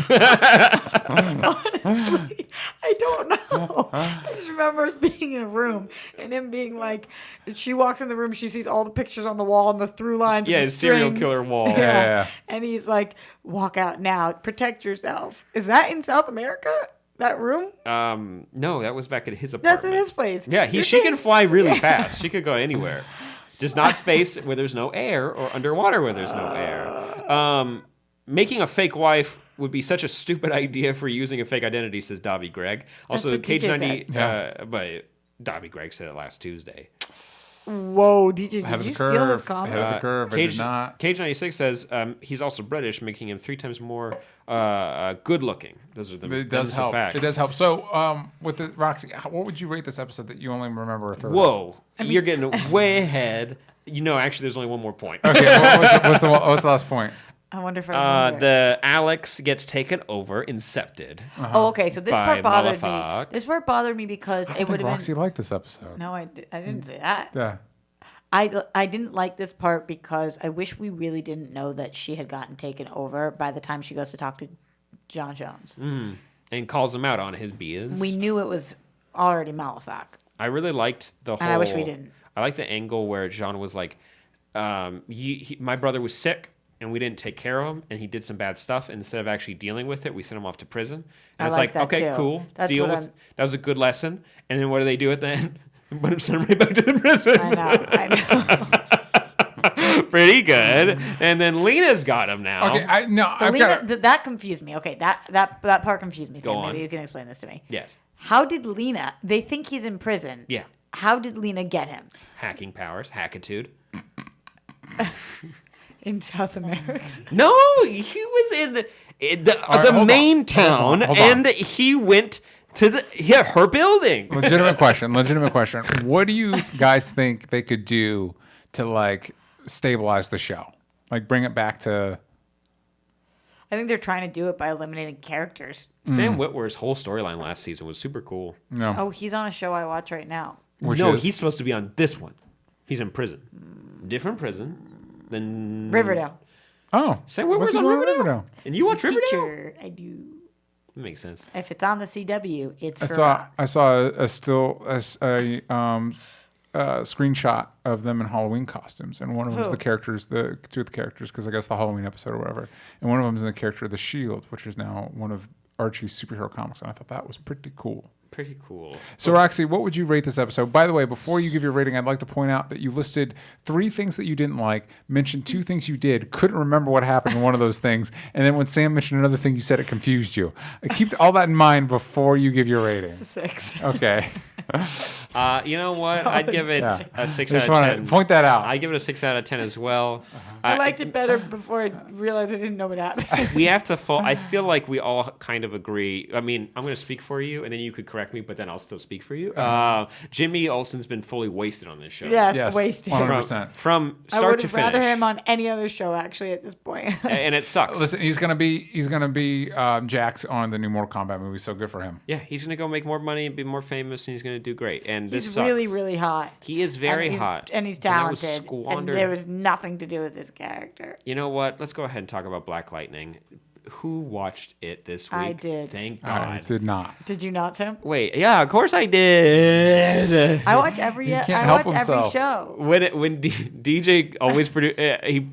Honestly, I don't know. I just remember us being in a room and him being like, she walks in the room, she sees all the pictures on the wall and the through lines. Yeah, and the his serial strings. killer wall. Yeah. And he's like, walk out now, protect yourself. Is that in South America? That room? No, that was back at his apartment. That's in his place. Yeah, she can fly really fast. She could go anywhere. Just not space where there's no air or underwater where there's no air. Making a fake wife would be such a stupid idea for using a fake identity, says Dobby Gregg. Also, Cage 90, but Dobby Gregg said it last Tuesday. Whoa, DJ, did you steal his comment? Ahead of the curve, Cage, I did not. Cage 96 says he's also British, making him 3 times more good looking. Those are the It does help. facts. It does help. So, with the Roxy, what would you rate this episode that you only remember a third? Whoa, you're getting way ahead. Actually, there's only one more point. Okay, what's the last point? I wonder if I remember. The Alex gets taken over, incepted. Oh, okay. So this By part bothered Malefic. me. This part bothered me because it would have Roxy been. liked this episode. No, I didn't say that. Yeah. I didn't like this part because I wish we really didn't know that she had gotten taken over by the time she goes to talk to John Jones. And calls him out on his BS. We knew it was already Malefic. I really liked the whole. And I wish we didn't. I like the angle where John was like, my brother was sick and we didn't take care of him and he did some bad stuff. And instead of actually dealing with it, we sent him off to prison. And it's like, that okay, too. cool. That's Deal what with. That was a good lesson. And then what do they do at the end? Put him, send him right back to the prison. I know. Pretty good. And then Lena's got him now. Okay, that confused me. Okay, that part confused me. So Go maybe on. you can explain this to me. Yes. How did Lena? They think he's in prison. Yeah. How did Lena get him? Hacking powers, hackitude. In South America. No, he was in the main town, hold on. and he went to her building. Legitimate question. What do you guys think they could do to like stabilize the show? Like bring it back to. I think they're trying to do it by eliminating characters. Sam Witwer's whole storyline last season was super cool. No. Oh, he's on a show I watch right now. He's supposed to be on this one. He's in prison. Different prison than Riverdale. Oh. Sam Witwer's on Riverdale? And you watch Riverdale? Teacher, I do. That makes sense. If it's on the CW, it's I saw a screenshot of them in Halloween costumes, and one of them is the characters, the two of the characters, because I guess the Halloween episode or whatever, and one of them is the character of the Shield, which is now one of Archie's superhero comics, and I thought that was pretty cool. Pretty cool. So, Roxy, what would you rate this episode? By the way, before you give your rating, I'd like to point out that you listed 3 things that you didn't like, mentioned 2 things you did, couldn't remember what happened in one of those things, and then when Sam mentioned another thing, you said it confused you. Keep all that in mind before you give your rating. It's a 6. Okay. You know what? I'd give it a 6 Just out of want 10. to point that out. I'd give it a 6 out of 10 as well. I liked it better before I realized I didn't know what happened. We have to fall. I feel like we all kind of agree. I mean, I'm going to speak for you, and then you could correct me, but then I'll still speak for you. Jimmy Olsen's been fully wasted on this show. Yes, wasted. 100%. From I start would to rather finish. him on any other show, actually, at this point. And it sucks. Listen, he's gonna be Jax on the new Mortal Kombat movie, so good for him. Yeah, he's going to go make more money and be more famous, and he's going to do great. And this He's sucks. really, really hot. He is very hot. And he's that was talented. And squandered. there was nothing to do with his character. You know what? Let's go ahead and talk about Black Lightning. Who watched it this week? I did. Thank God. I did not. Did you not, Tim? Wait, yeah, of course I did. I watch every can't I help watch every himself. show. When DJ always he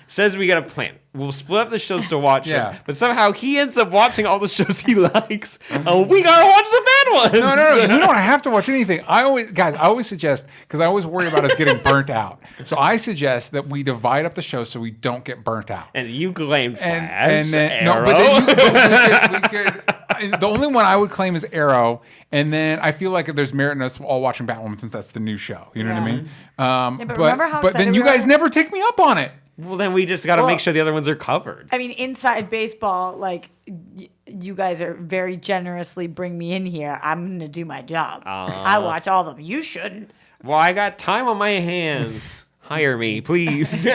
says we got a plan. We'll split up the shows to watch them, but somehow he ends up watching all the shows he likes. Oh, we gotta watch the bad ones. No. You don't have to watch anything. I always suggest, because I always worry about us getting burnt out. So I suggest that we divide up the show so we don't get burnt out. And you claim Flash, And then, Arrow. no, but then we could. The only one I would claim is Arrow, and then I feel like if there's merit in us all watching Batwoman since that's the new show. You know what I mean? but remember how but then excited you we guys were? never take me up on it. Well, then we just got to make sure the other ones are covered. I mean, inside baseball, like, you guys are very generously bring me in here. I'm going to do my job. I watch all of them. You shouldn't. Well, I got time on my hands. Hire me, please.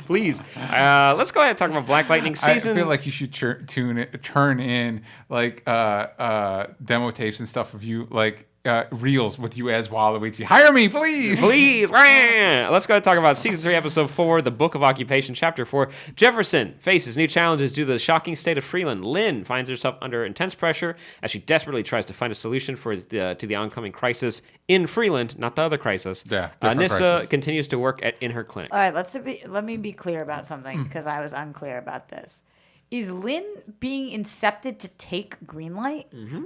Please. Let's go ahead and talk about Black Lightning season. I feel like you should turn in like demo tapes and stuff of you, like reels with you as Waluigi. Hire me, please. Please. Let's go ahead and talk about season 3, episode 4, The Book of Occupation, chapter 4. Jefferson faces new challenges due to the shocking state of Freeland. Lynn finds herself under intense pressure as she desperately tries to find a solution to the oncoming crisis in Freeland, not the other crisis. Yeah, Nissa crisis. continues to work in her clinic. All right, let me be clear about something because I was unclear about this. Is Lynn being incepted to take green light? Mm-hmm.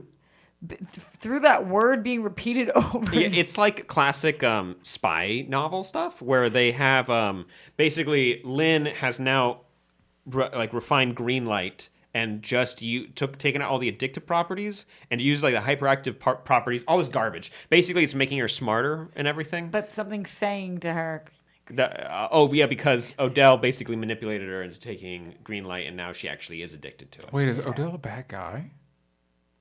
Through that word being repeated over. Yeah, it's like classic spy novel stuff where they have basically Lynn has now refined green light and just taken out all the addictive properties and used like the hyperactive properties, all this garbage. Basically, it's making her smarter and everything. But something's saying to her. Because Odell basically manipulated her into taking green light, and now she actually is addicted to it. Wait, is Odell a bad guy?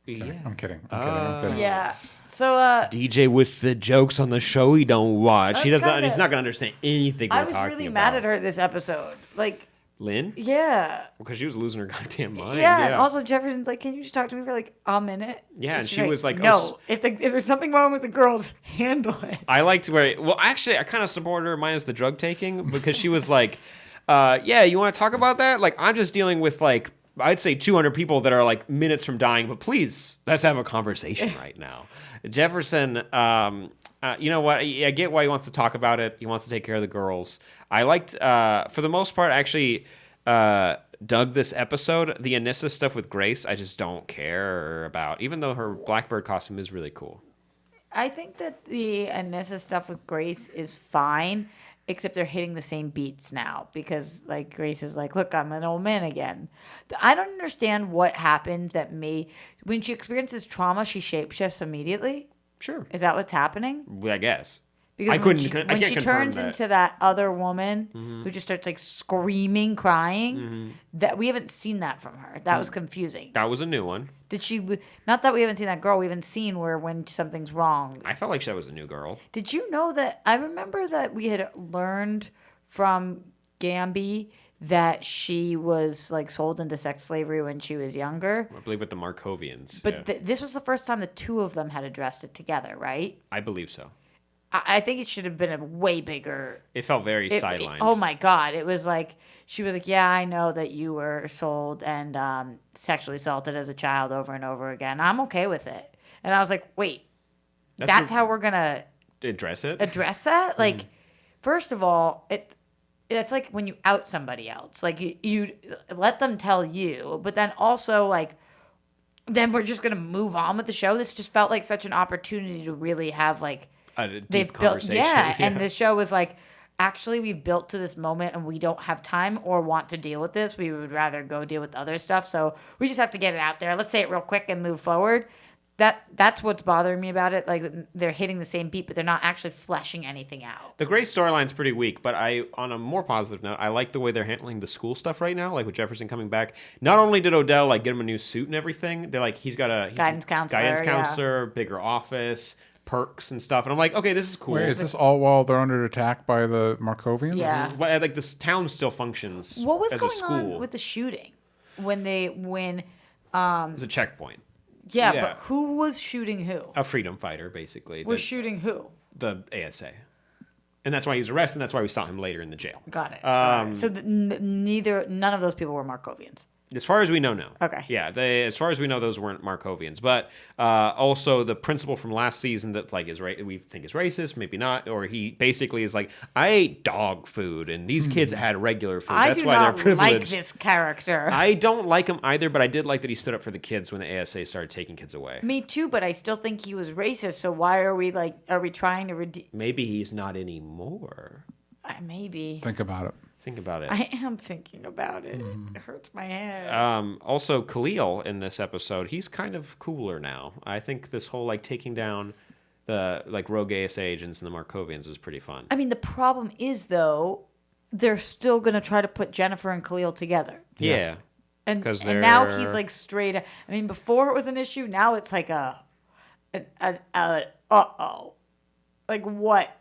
Yeah. I'm kidding. I'm kidding. Yeah. So DJ with the jokes on the show he don't watch. He's not gonna understand anything we're I talking was about. really mad at her this episode. Like, Lynn? yeah. Because she was losing her goddamn mind. Yeah, and also Jefferson's like, can you just talk to me for like a minute? Yeah, and she's she was like, no, if there's something wrong with the girls, handle it. I liked actually, I kind of supported her minus the drug taking because she was like, yeah, you want to talk about that? Like, I'm just dealing with like, I'd say 200 people that are like minutes from dying, but please, let's have a conversation right now. Jefferson, you know what? I get why he wants to talk about it. He wants to take care of the girls. I liked, for the most part, actually dug this episode. The Anissa stuff with Grace, I just don't care about, even though her Blackbird costume is really cool. I think that the Anissa stuff with Grace is fine, except they're hitting the same beats now because, like, Grace is like, look, I'm an old man again. I don't understand what happened that when she experiences trauma, she shapeshifts immediately. Sure. Is that what's happening? I guess. Because I when can't she confirm turns that. into that other woman who just starts like screaming, crying, that we haven't seen that from her. That was confusing. That was a new one. Did she? Not that we haven't seen that girl. We haven't seen where when something's wrong. I felt like that was a new girl. Did you know that? I remember that we had learned from Gamby that she was like sold into sex slavery when she was younger. I believe with the Markovians. But this was the first time the two of them had addressed it together, right? I believe so. I think it should have been a way bigger. It felt very sidelined. Oh my God. It was like, she was like, yeah, I know that you were sold and sexually assaulted as a child over and over again. I'm okay with it. And I was like, wait, that's how we're going to address it? Address that? Like, first of all, it's like when you out somebody else. Like, you let them tell you, but then also, like, then we're just gonna move on with the show. This just felt like such an opportunity to really have like a deep conversation. And the show was like, actually, we've built to this moment and we don't have time or want to deal with this. We would rather go deal with other stuff. So we just have to get it out there. Let's say it real quick and move forward. That's what's bothering me about it. Like, they're hitting the same beat, but they're not actually fleshing anything out. The Gray storyline's pretty weak, but on a more positive note, I like the way they're handling the school stuff right now. Like with Jefferson coming back, not only did Odell like get him a new suit and everything, they're like he's got a guidance counselor, bigger office, perks and stuff, and I'm like, okay, this is cool. Wait, is this all while they're under attack by the Markovians? Yeah. Like this town still functions. What was as going a school. on with the shooting when It's a checkpoint. Yeah, Yeah. but who was shooting who? A freedom fighter, basically. Was shooting who? The ASA. And that's why he was arrested, and that's why we saw him later in the jail. Got it. So none of those people were Markovians. As far as we know, no. Okay. Yeah, as far as we know, those weren't Markovians. But also the principal from last season that like we think is racist, maybe not, or he basically is like, I ate dog food, and these kids had regular food. That's why they're privileged. I do not like this character. I don't like him either, but I did like that he stood up for the kids when the ASA started taking kids away. Me too, but I still think he was racist. So why are we trying to redeem? Maybe he's not anymore. Maybe. Think about it. Think about it. I am thinking about it. It hurts my head. Also, Khalil in this episode, he's kind of cooler now. I think this whole like taking down the like rogue ASA agents and the Markovians is pretty fun. I mean, the problem is though, they're still gonna try to put Jennifer and Khalil together. Yeah. And now he's like straight. I mean, before it was an issue. Now it's like like what?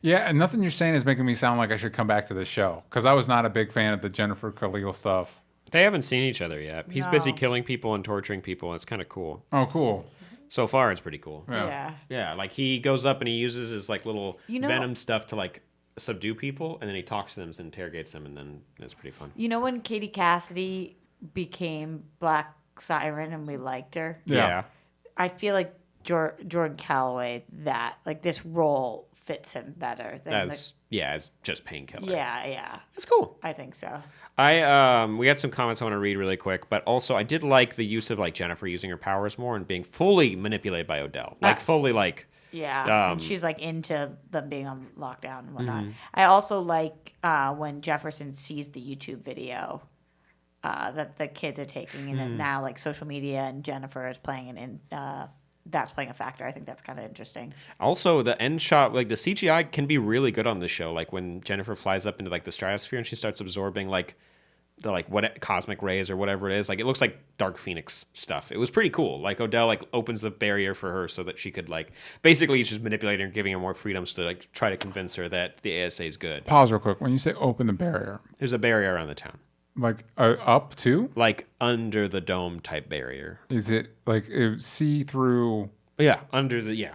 Yeah, and nothing you're saying is making me sound like I should come back to the show because I was not a big fan of the Jennifer Khalil stuff. They haven't seen each other yet. He's No. busy killing people and torturing people. It's kind of cool. Oh, cool. So far, it's pretty cool. Yeah. Yeah, like he goes up and he uses his like little You know- venom stuff to like subdue people, and then he talks to them and interrogates them, and then it's pretty fun. You know when Katie Cassidy became Black Siren and we liked her? Yeah. I feel like Jordan Calloway, that like this role fits him better than As just painkiller. yeah. That's cool. I think so. We had some comments I want to read really quick, but also I did like the use of like Jennifer using her powers more and being fully manipulated by Odell, like fully like. Yeah, and she's like into them being on lockdown and whatnot. I also like when Jefferson sees the YouTube video that the kids are taking, and then now like social media and Jennifer is playing that's playing a factor. I think that's kind of interesting. Also, the end shot, like the CGI can be really good on this show. Like when Jennifer flies up into like the stratosphere and she starts absorbing like the like what cosmic rays or whatever it is. Like it looks like Dark Phoenix stuff. It was pretty cool. Like Odell like opens the barrier for her so that she could like basically he's just manipulating her, giving her more freedoms to like try to convince her that the ASA is good. Pause real quick. When you say open the barrier, There's a barrier around the town. like up to? Like under the dome type barrier. Is it like see through? Yeah, under the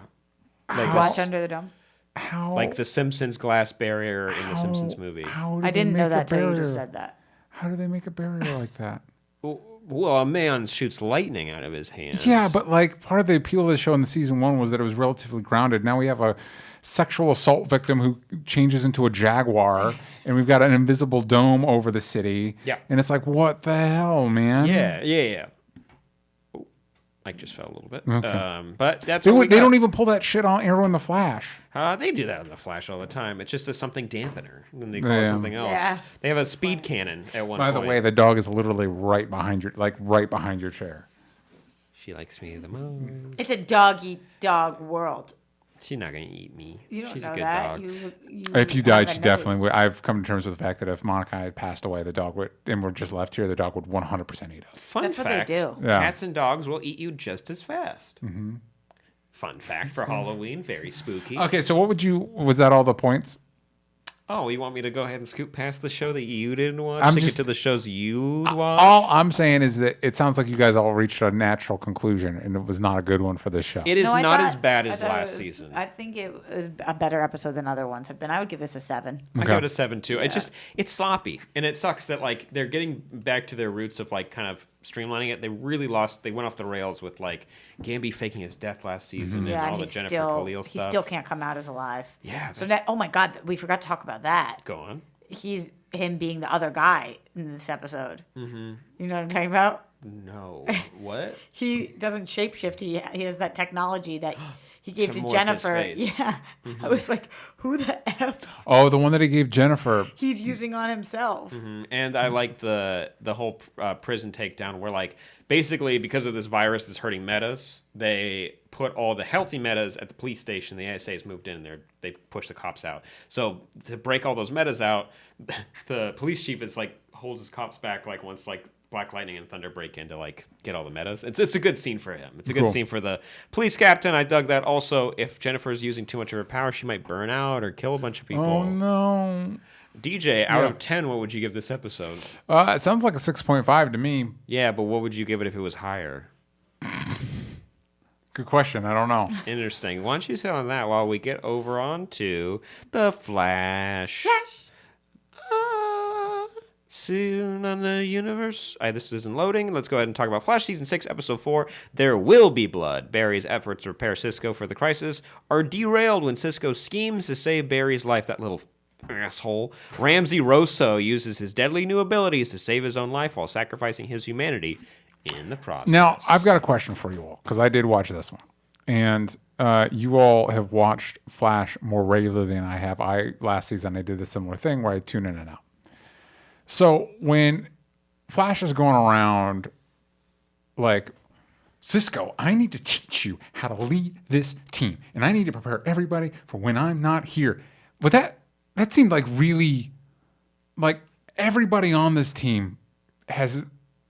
Like Watch Under the Dome. How? like the Simpsons glass barrier in the Simpsons movie. How do I didn't they know make a that till you barrier? just said that. How do they make a barrier like that? Well, a man shoots lightning out of his hand. Yeah, but like part of the appeal of the show in the season 1 was that it was relatively grounded. Now we have a sexual assault victim who changes into a jaguar, and we've got an invisible dome over the city. Yeah. And it's like, what the hell, man? Yeah. Oh, Mike just fell a little bit. Okay. But that's They, what we they got. don't even pull that shit on Arrow in the Flash. They do that in the Flash all the time. It's just a something dampener. Then they call it Yeah. something else. Yeah. They have a speed cannon at one By point. the way, the dog is literally right behind your chair. She likes me the most. It's a dog eat dog world. She's not gonna eat me. You don't She's know a good that. dog. If you died, she have a definitely nose. would. I've come to terms with the fact that if Monica had passed away, the dog would, and we're just left here, the dog would 100% eat us. Fun That's what they fact. do. Yeah. Cats and dogs will eat you just as fast. Mm-hmm. Fun fact for Halloween. Very spooky. Okay, so was that all the points? Oh, you want me to go ahead and scoot past the show that you didn't watch I'm to just- get to the shows you watched? All I'm saying is that it sounds like you guys all reached a natural conclusion, and it was not a good one for this show. It is No, I not thought- as bad I as thought it last was- season. I think it was a better episode than other ones have been. I would give this a 7. I Okay. give it a 7 too. It's sloppy, and it sucks that like they're getting back to their roots of like kind of streamlining it. They went off the rails with like Gamby faking his death last season and Yeah, all and the he's Jennifer still Khalil he stuff. still can't come out as alive. Yeah, So that, oh my God, we forgot to talk about that. Go on. He's him being the other guy in this episode. Mm-hmm. You know what I'm talking about? No. What? He doesn't shapeshift. He has that technology that he gave to morph his Jennifer. face. Yeah. I was like, who the F? Oh, the one that he gave Jennifer. He's using on himself. And I like the whole prison takedown where, like, basically because of this virus that's hurting metas, they put all the healthy metas at the police station. The ASA has moved in and they push the cops out. So to break all those metas out, the police chief is like holds his cops back like once like Black Lightning and Thunder break in to like get all the metas. It's a good scene for him. It's a good scene for the police captain. I dug that. Also, if Jennifer is using too much of her power, she might burn out or kill a bunch of people. Oh no. DJ, out of 10, what would you give this episode? It sounds like a 6.5 to me. Yeah, but what would you give it if it was higher? Good question. I don't know. Interesting. Why don't you sit on that while we get over on to The Flash? Soon on the universe. This isn't loading. Let's go ahead and talk about Flash Season 6, Episode 4. There will be blood. Barry's efforts to prepare Cisco for the crisis are derailed when Cisco schemes to save Barry's life. That little asshole. Ramsey Rosso uses his deadly new abilities to save his own life while sacrificing his humanity in the process. Now, I've got a question for you all, because I did watch this one. And you all have watched Flash more regularly than I have. Last season, I did a similar thing where I tune in and out. So when Flash is going around like, Cisco, I need to teach you how to lead this team. And I need to prepare everybody for when I'm not here. But that seemed like really, like everybody on this team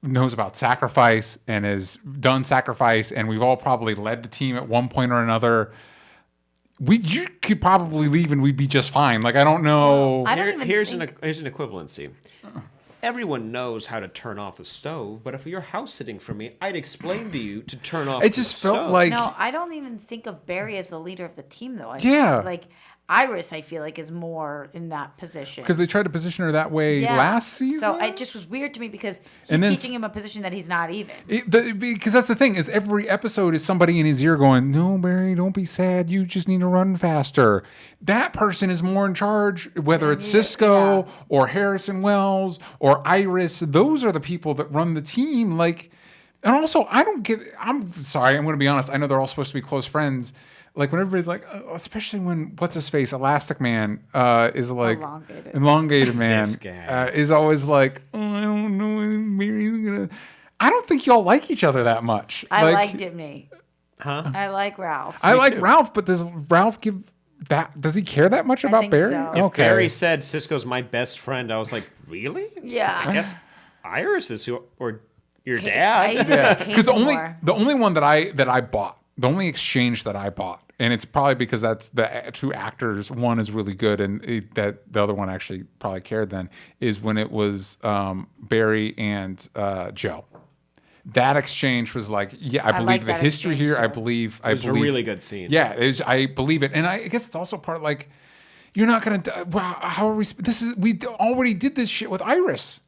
knows about sacrifice and has done sacrifice. And we've all probably led the team at one point or another. You could probably leave and we'd be just fine. Like, I don't know. Here's an equivalency. Everyone knows how to turn off a stove, but if you're house sitting for me, I'd explain to you to turn off. It just felt like no. I don't even think of Barry as the leader of the team, though. Yeah, like Iris, I feel like is more in that position because they tried to position her that way last season. So it just was weird to me because he's teaching him a position that he's not even. Because that's the thing is every episode is somebody in his ear going, "No, Barry, don't be sad. You just need to run faster." That person is more in charge, whether it's Cisco or Harrison Wells or Iris. Those are the people that run the team. Like, and also I'm sorry. I'm going to be honest. I know they're all supposed to be close friends. Like when everybody's like, especially when what's his face, Elastic Man is like elongated man is always like, oh, I don't know when Mary's gonna. I don't think y'all like each other that much. I like Dimney. Huh? I like Ralph. I like Ralph, but does Ralph give that? Does he care that much about Barry? So. If Barry said Cisco's my best friend, I was like, really? Yeah. I guess Iris is or your dad. Yeah. Because the only one that I bought, the only exchange that I bought. And it's probably because that's the two actors. One is really good, and that the other one actually probably cared then, is when it was Barry and Joe. That exchange was like, I believe like the history here. Too. I believe it was a really good scene. Yeah, I believe it, and I guess it's also part like you're not gonna. Wow, how are we? We already did this shit with Iris.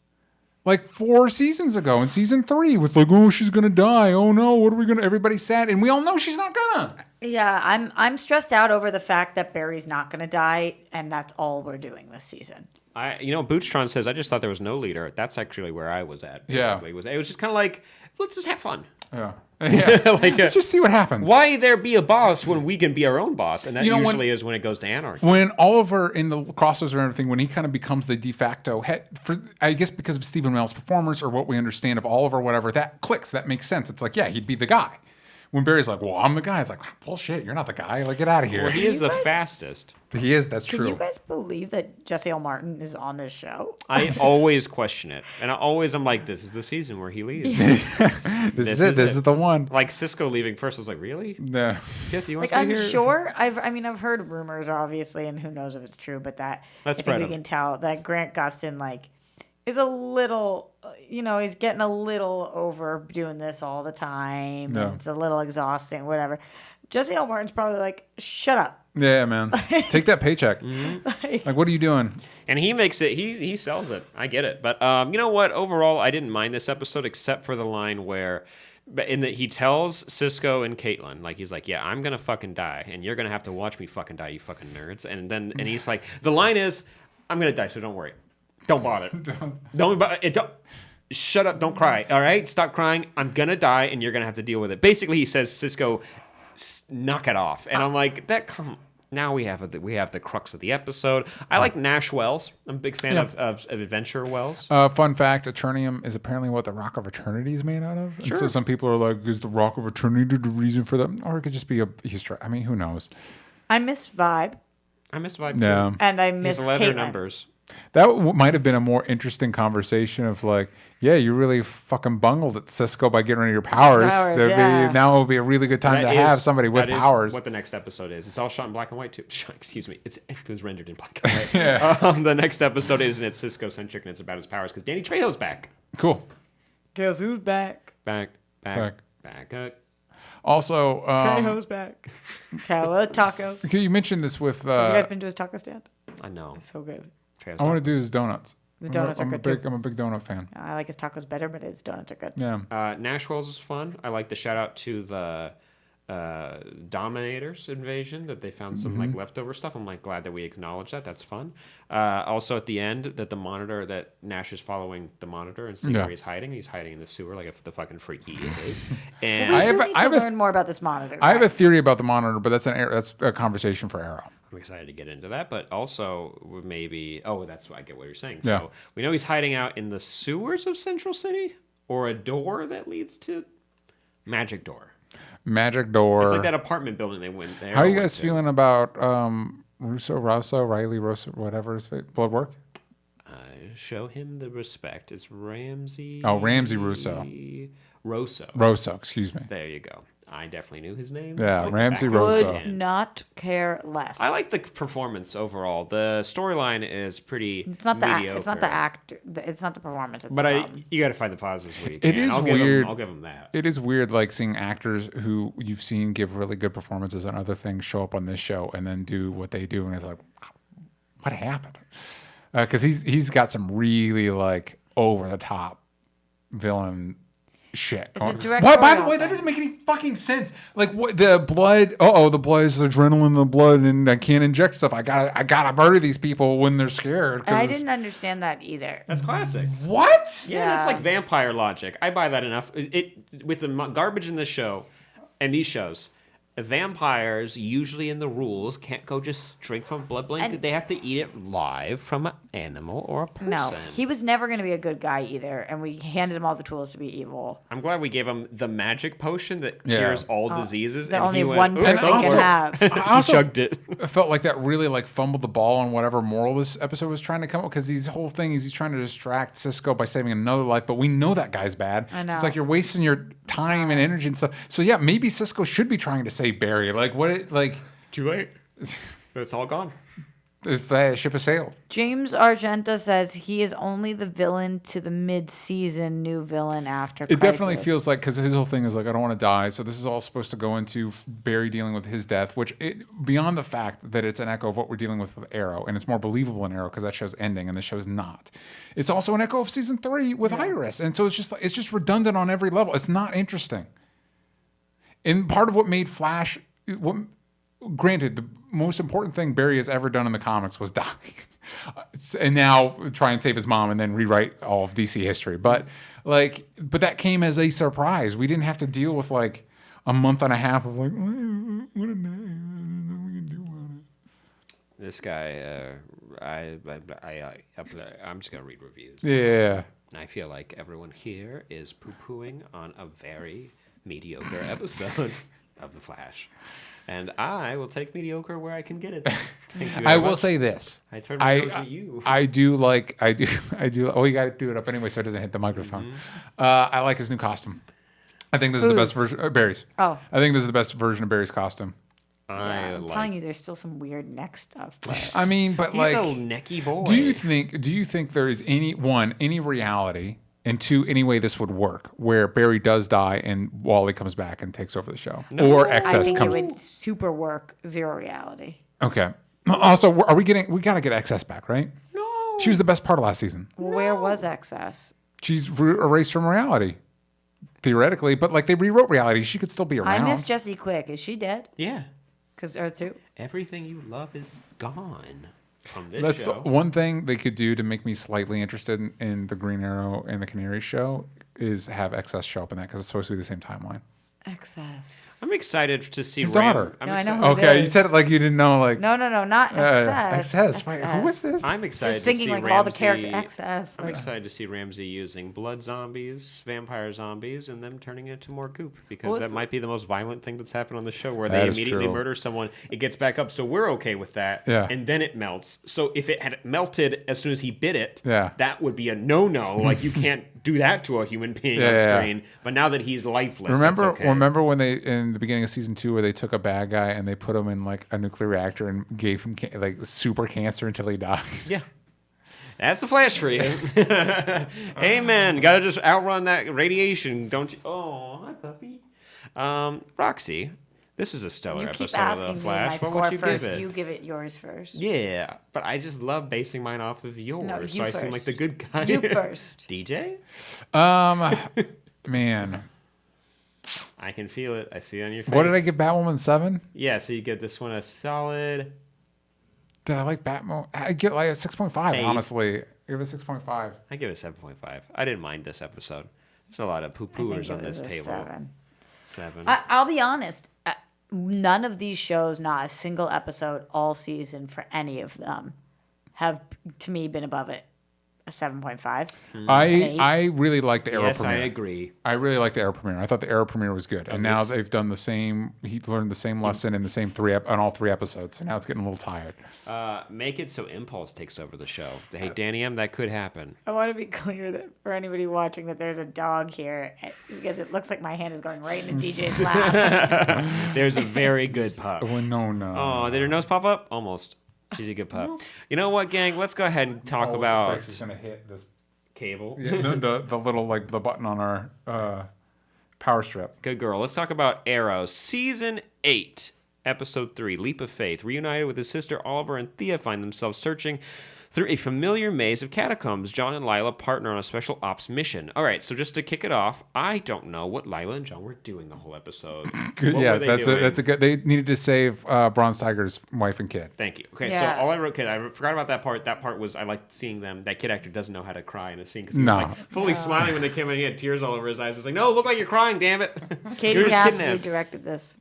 Like 4 seasons ago in season 3 with like, oh, she's going to die. Oh no, what are we going to, everybody's sad. And we all know she's not gonna. Yeah, I'm stressed out over the fact that Barry's not going to die. And that's all we're doing this season. Bootstron says, I just thought there was no leader. That's actually where I was at. Basically. Yeah. It was just kind of like, let's just have fun. Yeah. Let's just see what happens. Why there be a boss when we can be our own boss? And that usually is when it goes to anarchy. When Oliver in the crossovers and everything, when he kind of becomes the de facto head, I guess because of Stephen Amell's performance or what we understand of Oliver, whatever, that clicks. That makes sense. It's like, yeah, he'd be the guy. When Barry's like, well, I'm the guy. It's like, bullshit, you're not the guy. Like, get out of here. Well, he is the fastest. He is, that's true. Can you guys believe that Jesse L. Martin is on this show? I always question it. And I'm like, this is the season where he leaves. This is it. This is the one. Like Cisco leaving first, I was like, really? No. Jesse, you want to stay here? I'm sure. I've heard rumors, obviously, and who knows if it's true, but I think we can tell that Grant Gustin, is a little, he's getting a little over doing this all the time. No. And it's a little exhausting, whatever. Jesse L. Martin's probably like, shut up. Yeah, man. Take that paycheck. Mm-hmm. Like, what are you doing? And he makes it, he sells it. I get it. But you know what? Overall, I didn't mind this episode except for the line where he tells Cisco and Caitlin, like, he's like, yeah, I'm going to fucking die. And you're going to have to watch me fucking die, you fucking nerds. And he's like, the line is, I'm going to die, so don't worry. Don't bother. Don't bother. Shut up. Don't cry. All right? Stop crying. I'm going to die, and you're going to have to deal with it. Basically, he says, Cisco, knock it off. And I'm like, now we have the crux of the episode. I like Nash Wells. I'm a big fan of Adventure Wells. Fun fact, Eternium is apparently what the Rock of Eternity is made out of. Sure. And so some people are like, is the Rock of Eternity the reason for that? Or it could just be a Easter egg. I mean, who knows? I miss Vibe. I miss Vibe too. And I miss leather Caitlin. numbers. That might have been a more interesting conversation of like, yeah, you really fucking bungled at Cisco by getting rid of your powers. Now it would be a really good time to have somebody with powers. What the next episode is. It's all shot in black and white too. Excuse me. It was rendered in black and white. The next episode isn't it Cisco-centric and it's about his powers because Danny Trejo's back. Cool. Guess who's back? Back. Also, Trejo's back. Tell taco. You mentioned this with... Have you guys been to his taco stand? I know. It's so good. I want to do his donuts. The donuts are good too. I'm a big donut fan. I like his tacos better, but his donuts are good. Yeah. Nash Wells is fun. I like the shout out to the Dominators invasion that they found some like leftover stuff. I'm like glad that we acknowledge that. That's fun. Also at the end that the monitor that Nash is following the monitor and seeing where he's hiding. He's hiding in the sewer like the fucking freak he is. And we need to learn more about this monitor. I have a theory about the monitor, but that's a conversation for Arrow. I'm excited to get into that, but also maybe that's why I get what you're saying. Yeah. So we know he's hiding out in the sewers of Central City or a door that leads to Magic Door. Magic Door. It's like that apartment building they went there. How are you guys feeling about Riley Rosso, whatever his blood work? Show him the respect. It's Ramsey. Oh, Ramsey Russo. Rosso, excuse me. There you go. I definitely knew his name. Yeah, Ramsey Rosso. Would not care less. I like the performance overall. The storyline is pretty. It's not mediocre. It's not the actor. It's not the performance. It's you got to find the positives where you can. It is weird. I'll give him that. It is weird, like seeing actors who you've seen give really good performances on other things show up on this show and then do what they do, and it's like, what happened? Because he's got some really like over the top villain shit. It's a directorial what? By the way, that thing. doesn't make any fucking sense. Like what the blood? The blood is adrenaline in the blood, and I can't inject stuff. I gotta murder these people when they're scared. I didn't understand that either. That's classic. What? Yeah, that's like vampire logic. I buy that enough. It with the garbage in this show and these shows. Vampires usually in the rules can't go just straight from blood blanket. They have to eat it live from an animal or a person. No, he was never going to be a good guy either, and we handed him all the tools to be evil. I'm glad we gave him the magic potion that cures all diseases. That and only he one went, person can have. He chugged it. I felt like that really like fumbled the ball on whatever moral this episode was trying to come up because these whole thing is he's trying to distract Cisco by saving another life, but we know that guy's bad. I know. So it's like you're wasting your time and energy and stuff. So yeah, maybe Cisco should be trying to save Barry. Like what? Too late. It's all gone. The ship has sailed. James Argenta says he is only the villain to the mid-season new villain after It Crisis. definitely feels like, because his whole thing is like, I don't want to die. So this is all supposed to go into Barry dealing with his death, which beyond the fact that it's an echo of what we're dealing with Arrow, and it's more believable in Arrow because that show's ending and the show's not. It's also an echo of season 3 with Iris. And so it's just redundant on every level. It's not interesting. And part of what made Flash... Granted, the most important thing Barry has ever done in the comics was die. And now try and save his mom and then rewrite all of DC history. But that came as a surprise. We didn't have to deal with like a month and a half of like, what we can do on it. This guy, I'm just gonna read reviews. Yeah. I feel like everyone here is poo-pooing on a very mediocre episode of The Flash. And I will take mediocre where I can get it. Thank you. I will say this. I turn my nose at you. I do. Oh, you got to do it up anyway so it doesn't hit the microphone. I like his new costume. I think this is the best version of Barry's. Oh. I think this is the best version of Barry's costume. I'm telling you, there's still some weird neck stuff. But I mean, but he's a necky boy. Do you think there is any reality, and two, any way this would work where Barry does die and Wally comes back and takes over the show, or excess I think comes? it would super work. Zero reality. Okay. Also, we got to get excess back, right? No. She was the best part of last season. Where was excess? She's erased from reality, theoretically, but like they rewrote reality, she could still be around. I miss Jessie Quick. Is she dead? Yeah. Because Earth 2? Everything you love is gone. from this That's show. the one thing they could do to make me slightly interested in the Green Arrow and the Canary show is have XS show up in that because it's supposed to be the same timeline. XS. I'm excited to see His daughter. No, I know who it Okay, you is. said it like you didn't know. Like No, not XS. XS. Wait, who is this? I'm excited Just thinking to see like Ramsey, all the character XS. I'm excited to see Ramsey using blood zombies, vampire zombies, and them turning it into more goop because that might be the most violent thing that's happened on the show where they immediately murder someone. It gets back up, so we're okay with that. Yeah. And then it melts. So if it had melted as soon as he bit it, Yeah. that would be a no-no. Like you can't do that to a human being on screen. But now that he's lifeless, remember that's okay. remember when they in the beginning of season 2 where they took a bad guy and they put him in like a nuclear reactor and gave him like super cancer until he died. Yeah. That's the Flash for you. Amen. Got to just outrun that radiation, don't you? Oh, hi, puppy. Roxy, this is a stellar You keep episode of asking The me Flash. my What score would you first. give it? You give it yours first. Yeah, but I just love basing mine off of yours, No, so you I seem first. like the good guy. You first. DJ? Man, I can feel it. I see it on your face. what did I give Batwoman 7? Yeah, so you give this one a solid... Did I like Batman? I get like a 6.5. 8. Honestly, give it a 6.5. I give it a 7.5. I didn't mind this episode. There's a lot of poo-pooers on this table. 7. I'll be honest. None of these shows, not a single episode all season for any of them, have to me been above it. A 7.5. I really like the Arrow Yes, premiere. I agree. I really like the Arrow premiere. I thought the Arrow premiere was good, and now they've done the same. He learned the same lesson in the same on all 3 episodes, so now it's getting a little tired. Make it so Impulse takes over the show. Hey, Danny M, that could happen. I want to be clear that for anybody watching that there's a dog here because it looks like my hand is going right into DJ's lap. There's a very good pup. Oh no! Oh, did her nose pop up? Almost. She's a good pup. You know what, gang? Let's go ahead and talk about She's gonna hit this cable. Yeah, the little like the button on our power strip. Good girl. Let's talk about Arrow. Season 8, Episode 3, Leap of Faith. Reunited with his sister Oliver and Thea find themselves searching through a familiar maze of catacombs. John and Lila partner on a special ops mission. All right, so just to kick it off, I don't know what Lila and John were doing the whole episode. Yeah, that's a good. They needed to save Bronze Tiger's wife and kid. Thank you. Okay, Yeah. so all I wrote, I forgot about that part. That part was I liked seeing them. That kid actor doesn't know how to cry in a scene because he was like fully smiling when they came in. He had tears all over his eyes. I was like, no, look like you're crying, damn it. Katie Cassidy directed this.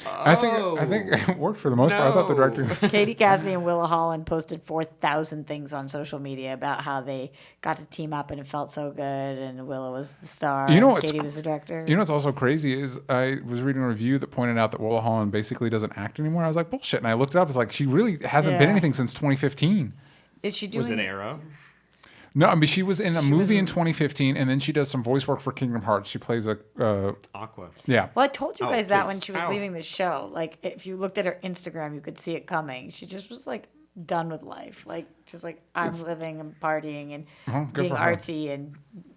I think it worked for the most part. I thought the director. Katie Cassidy and Willa Holland posted 4,000 things on social media about how they got to team up and it felt so good. And Willa was the star. You know, and Katie was the director. You know what's also crazy is I was reading a review that pointed out that Willa Holland basically doesn't act anymore. I was like, bullshit. And I looked it up. It's like she really hasn't been anything since 2015. Is she doing? Was it Arrow? No, I mean she was in a movie in 2015, and then she does some voice work for Kingdom Hearts. She plays a Aqua. Yeah. Well, I told you guys that please. when she was leaving the show. Like, if you looked at her Instagram, you could see it coming. She just was like done with life. Like, just like I'm living and partying and good being for her. artsy and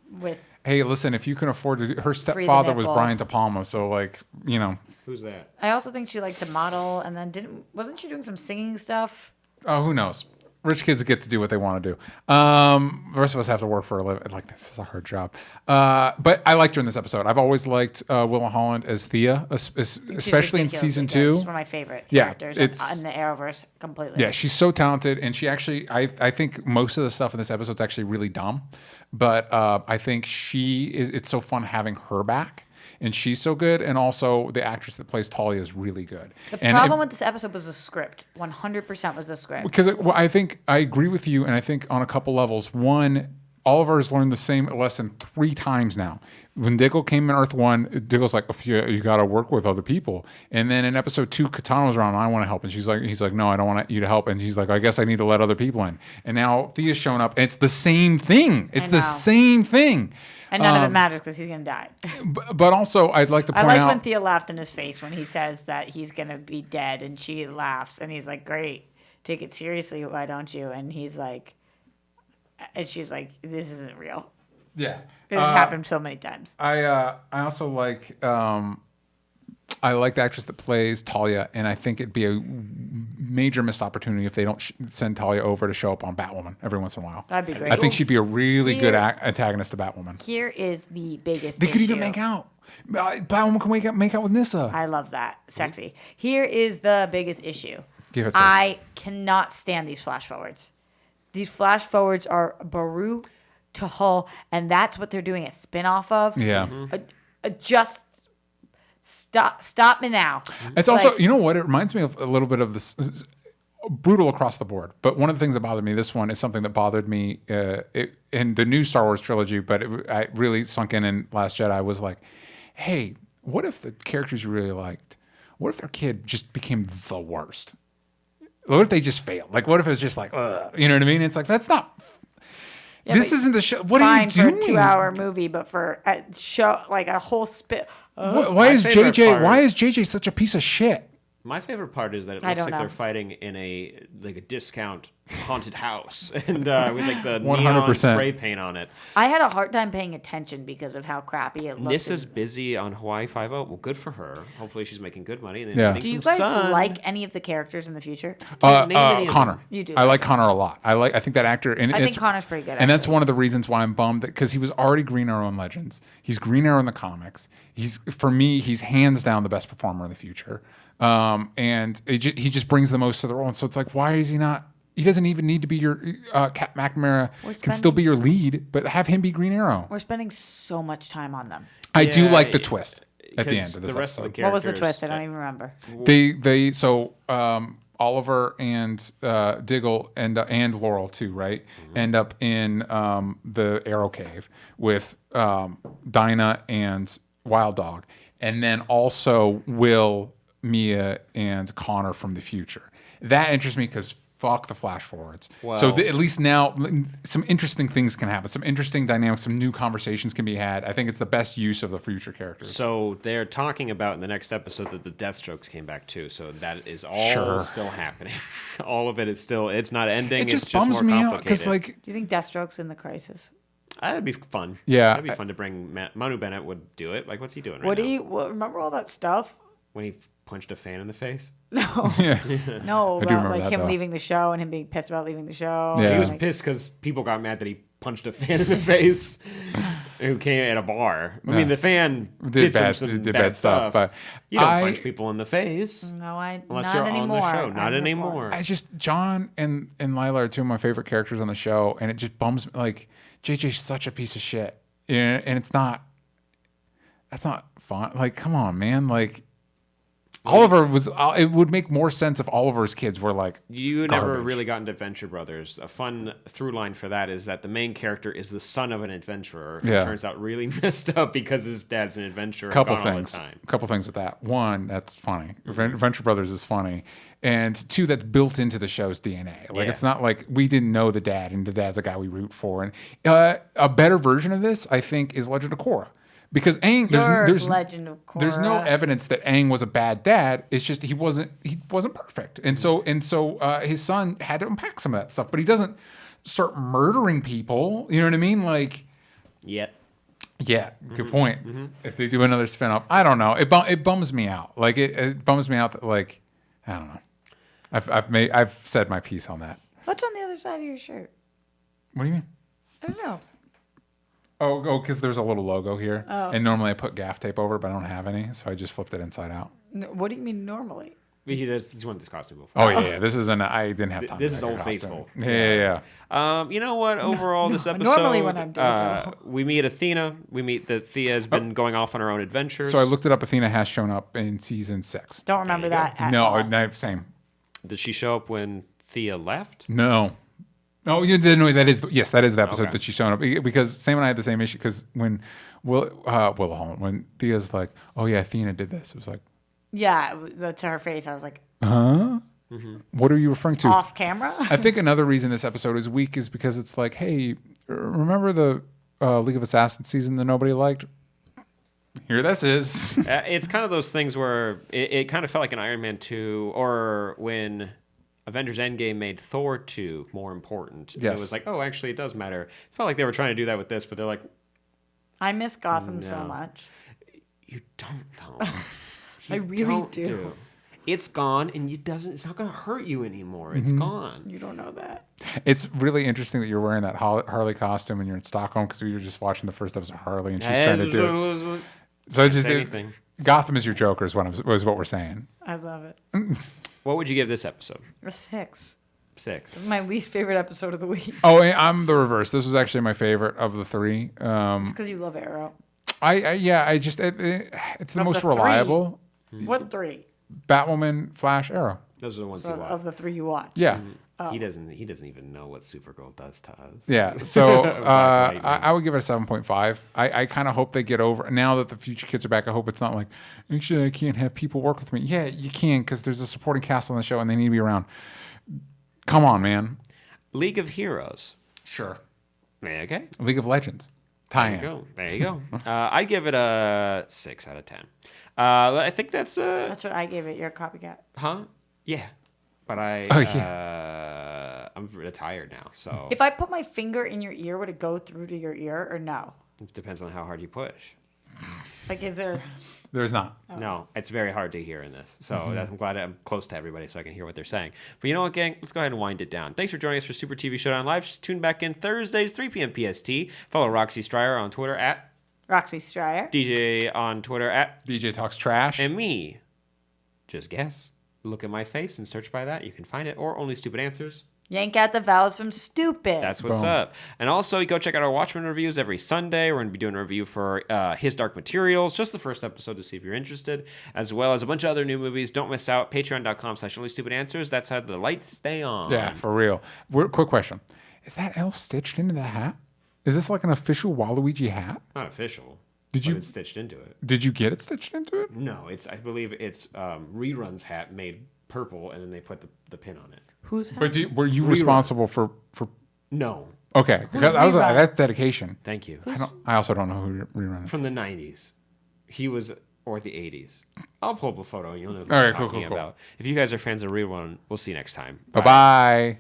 with. Hey, listen, if you can afford to do, her stepfather was nipple. Brian De Palma, so like, you know. Who's that? I also think she liked to model, and then wasn't she doing some singing stuff? Oh, who knows? Rich kids get to do what they want to do. The rest of us have to work for a living. Like, this is a hard job. But I liked her in this episode. I've always liked Willa Holland as Thea, especially in season 2. She's one of my favorite characters in the Arrowverse completely. Yeah, she's so talented, and she actually, I think most of the stuff in this episode is actually really dumb, but I think it's so fun having her back. And she's so good, and also the actress that plays Talia is really good. The problem with this episode was the script. 100% was the script. Because I think I agree with you, and I think on a couple levels. One, Oliver has learned the same lesson 3 times now. When Diggle came in Earth 1, Diggle's like, oh, you got to work with other people. And then in episode 2, Katana was around, I want to help. And he's like, no, I don't want you to help. And he's like, I guess I need to let other people in. And now Thea's showing up, and it's the same thing. It's the same thing. And none of it matters because he's going to die. But also, I'd like to point out. I like when Thea laughed in his face when he says that he's going to be dead. And she laughs. And he's like, great. Take it seriously. Why don't you? And he's like, and she's like, this isn't real. Yeah. This has happened so many times. I also like I like the actress that plays Talia, and I think it'd be a major missed opportunity if they don't send Talia over to show up on Batwoman every once in a while. That'd be great. I think she'd be a really good antagonist to Batwoman. Here is the biggest They could issue. even make out. Batwoman can make out with Nyssa. I love that. Sexy. Here is the biggest issue. Give it. I cannot stand these flash forwards. These flash forwards are Baru to Hull, and that's what they're doing a spin-off of. Yeah. Just stop me now. It's also, you know what? It reminds me of a little bit of this. Brutal across the board. But one of the things that bothered me, this one is something that bothered me in the new Star Wars trilogy, but I really sunk in Last Jedi, was like, hey, what if the characters you really liked, what if their kid just became the worst? What if they just failed? Like, what if it was just like, ugh, you know what I mean? It's like, that's not... Yeah, this isn't the show. What are you doing? For a 2-hour movie, but for a show, like a whole spit... Why is JJ such a piece of shit? My favorite part is that it looks like they're fighting in a discount haunted house and with like the 100% neon spray paint on it. I had a hard time paying attention because of how crappy it looked. Nissa's busy on Hawaii 5-0. Well, good for her. Hopefully she's making good money. And Do you guys like any of the characters in the future? Connor. You do. I like Connor a lot. I think that actor. And I think Connor's pretty good. And that's one of the reasons why I'm bummed, because he was already Green Arrow in Legends. He's Green Arrow in the comics. For me, he's hands down the best performer in the future. And he just brings the most to the role. And so it's like, why is he not? He doesn't even need to be your Cap McNamara can still be your lead, but have him be Green Arrow. We're spending so much time on them. I do like the twist at the end of this episode. What was the twist? I don't even remember. So Oliver and Diggle and Laurel too, right? Mm-hmm. End up in the Arrow Cave with Dinah and Wild Dog, and then also Will, Mia, and Connor from the future. That interests me because fuck the flash forwards. Wow. So at least now some interesting things can happen. Some interesting dynamics, some new conversations can be had. I think it's the best use of the future characters. So they're talking about in the next episode that the Deathstrokes came back too. So that is all still happening. All of it is still, it's not ending. It just bums me out because, like, do you think Deathstroke's in the Crisis? That'd be fun. Yeah. That'd be fun to bring. Manu Bennett would do it. Like, what's he doing right now? Remember all that stuff? When he punched a fan in the face? No. No, about like him leaving the show and him being pissed about leaving the show. Yeah. He was pissed because people got mad that he punched a fan in the face who came at a bar. I mean, the fan did bad stuff, but you don't punch people in the face. No, unless not you're anymore. on the show. Not anymore. John and Lila are two of my favorite characters on the show, and it just bums me. Like, JJ's such a piece of shit, and it's not. That's not fun. Like, come on, man. Like, Oliver was. It would make more sense if Oliver's kids were like. You never really got into Venture Brothers. A fun through line for that is that the main character is the son of an adventurer. Who turns out really messed up because his dad's an adventurer. Couple things with that. One, that's funny. Venture Brothers is funny, and two, that's built into the show's DNA. Like, it's not like we didn't know the dad, and the dad's a guy we root for. And a better version of this, I think, is Legend of Korra. Because Aang, there's no evidence that Aang was a bad dad. It's just he wasn't perfect, and so his son had to unpack some of that stuff. But he doesn't start murdering people. You know what I mean? Like, yeah, good point. Mm-hmm. If they do another spinoff, I don't know. It bums me out. Like it bums me out that, like, I don't know. I've said my piece on that. What's on the other side of your shirt? What do you mean? I don't know. Oh, because there's a little logo here. Oh. And normally I put gaff tape over, but I don't have any, so I just flipped it inside out. What do you mean normally? He's wanted this costume before. Oh, yeah. This isn't. I didn't have time. This is Old Faithful. Yeah. You know what? Overall, this episode. Normally when I'm doing we meet Athena. We meet that Thea has been going off on her own adventures. So I looked it up. Athena has shown up in season 6. Don't remember that at all. No, same. Did she show up when Thea left? No. Oh, you didn't know that is the episode that she's showing up, because Sam and I had the same issue because when when Thea's like, oh yeah, Athena did this, it was like, yeah, to her face, I was like, huh? Mm-hmm. What are you referring to? Off camera? I think another reason this episode is weak is because it's like, hey, remember the League of Assassins season that nobody liked? Here this is. It's kind of those things where it kind of felt like an Iron Man 2, or when Avengers Endgame made Thor 2 more important. Yes. It was like, oh, actually, it does matter. It felt like they were trying to do that with this, but they're like, I miss Gotham so much. You don't know. I really do. It's gone, and it's not going to hurt you anymore. It's gone. You don't know that. It's really interesting that you're wearing that Harley costume and you're in Stockholm, because we were just watching the first episode of Harley, and she's trying to do it. So I just anything. Gotham is your Joker is what we're saying. I love it. What would you give this episode? A 6. 6. This is my least favorite episode of the week. Oh, I'm the reverse. This was actually my favorite of the 3. It's because you love Arrow. It's the most reliable. What 3? Batwoman, Flash, Arrow. Those are the ones So, you watch. of the 3 you watch. Yeah. He doesn't even know what Supergirl does to us. Yeah. So I would give it a 7.5. I kind of hope they get over now that the future kids are back. I hope it's not like, actually, I can't have people work with me. Yeah, you can because there's a supporting cast on the show and they need to be around. Come on, man. League of Heroes. Sure. Okay. League of Legends. There you go. I give it a 6 out of 10. I think that's That's what I gave it. You're a copycat. Huh? Yeah. But I'm retired now, so If I put my finger in your ear, would it go through to your ear or no? it depends on how hard you push. Like, is there? There's not. No, it's very hard to hear in this. So I'm glad I'm close to everybody so I can hear what they're saying. But you know what, gang? Let's go ahead and wind it down. Thanks for joining us for Super TV Showdown Live. Just tune back in Thursdays, 3 p.m. PST. Follow Roxy Stryer on Twitter at Roxy Stryer. DJ on Twitter at DJ Talks Trash. and me. Just guess. Look at my face and search by that. You can find it. Or Only Stupid Answers. Yank out the vowels from stupid. That's what's up. And also, go check out our Watchmen reviews every Sunday. We're going to be doing a review for His Dark Materials, just the first episode to see if you're interested, as well as a bunch of other new movies. Don't miss out. Patreon.com/OnlyStupidAnswers. That's how the lights stay on. Yeah, for real. Quick question. Is that L stitched into the hat? Is this like an official Waluigi hat? Not official. Did you? It's stitched into it. Did you get it stitched into it? No, I believe it's Rerun's hat made purple, and then they put the pin on it. Who's But were you responsible for? No. Okay, because I was like, that's dedication. Thank you. I also don't know who rerun. From the 90s. He was, or the 80s. I'll pull up a photo and you'll know what All right, I'm talking about. If you guys are fans of Rerun, we'll see you next time. Bye.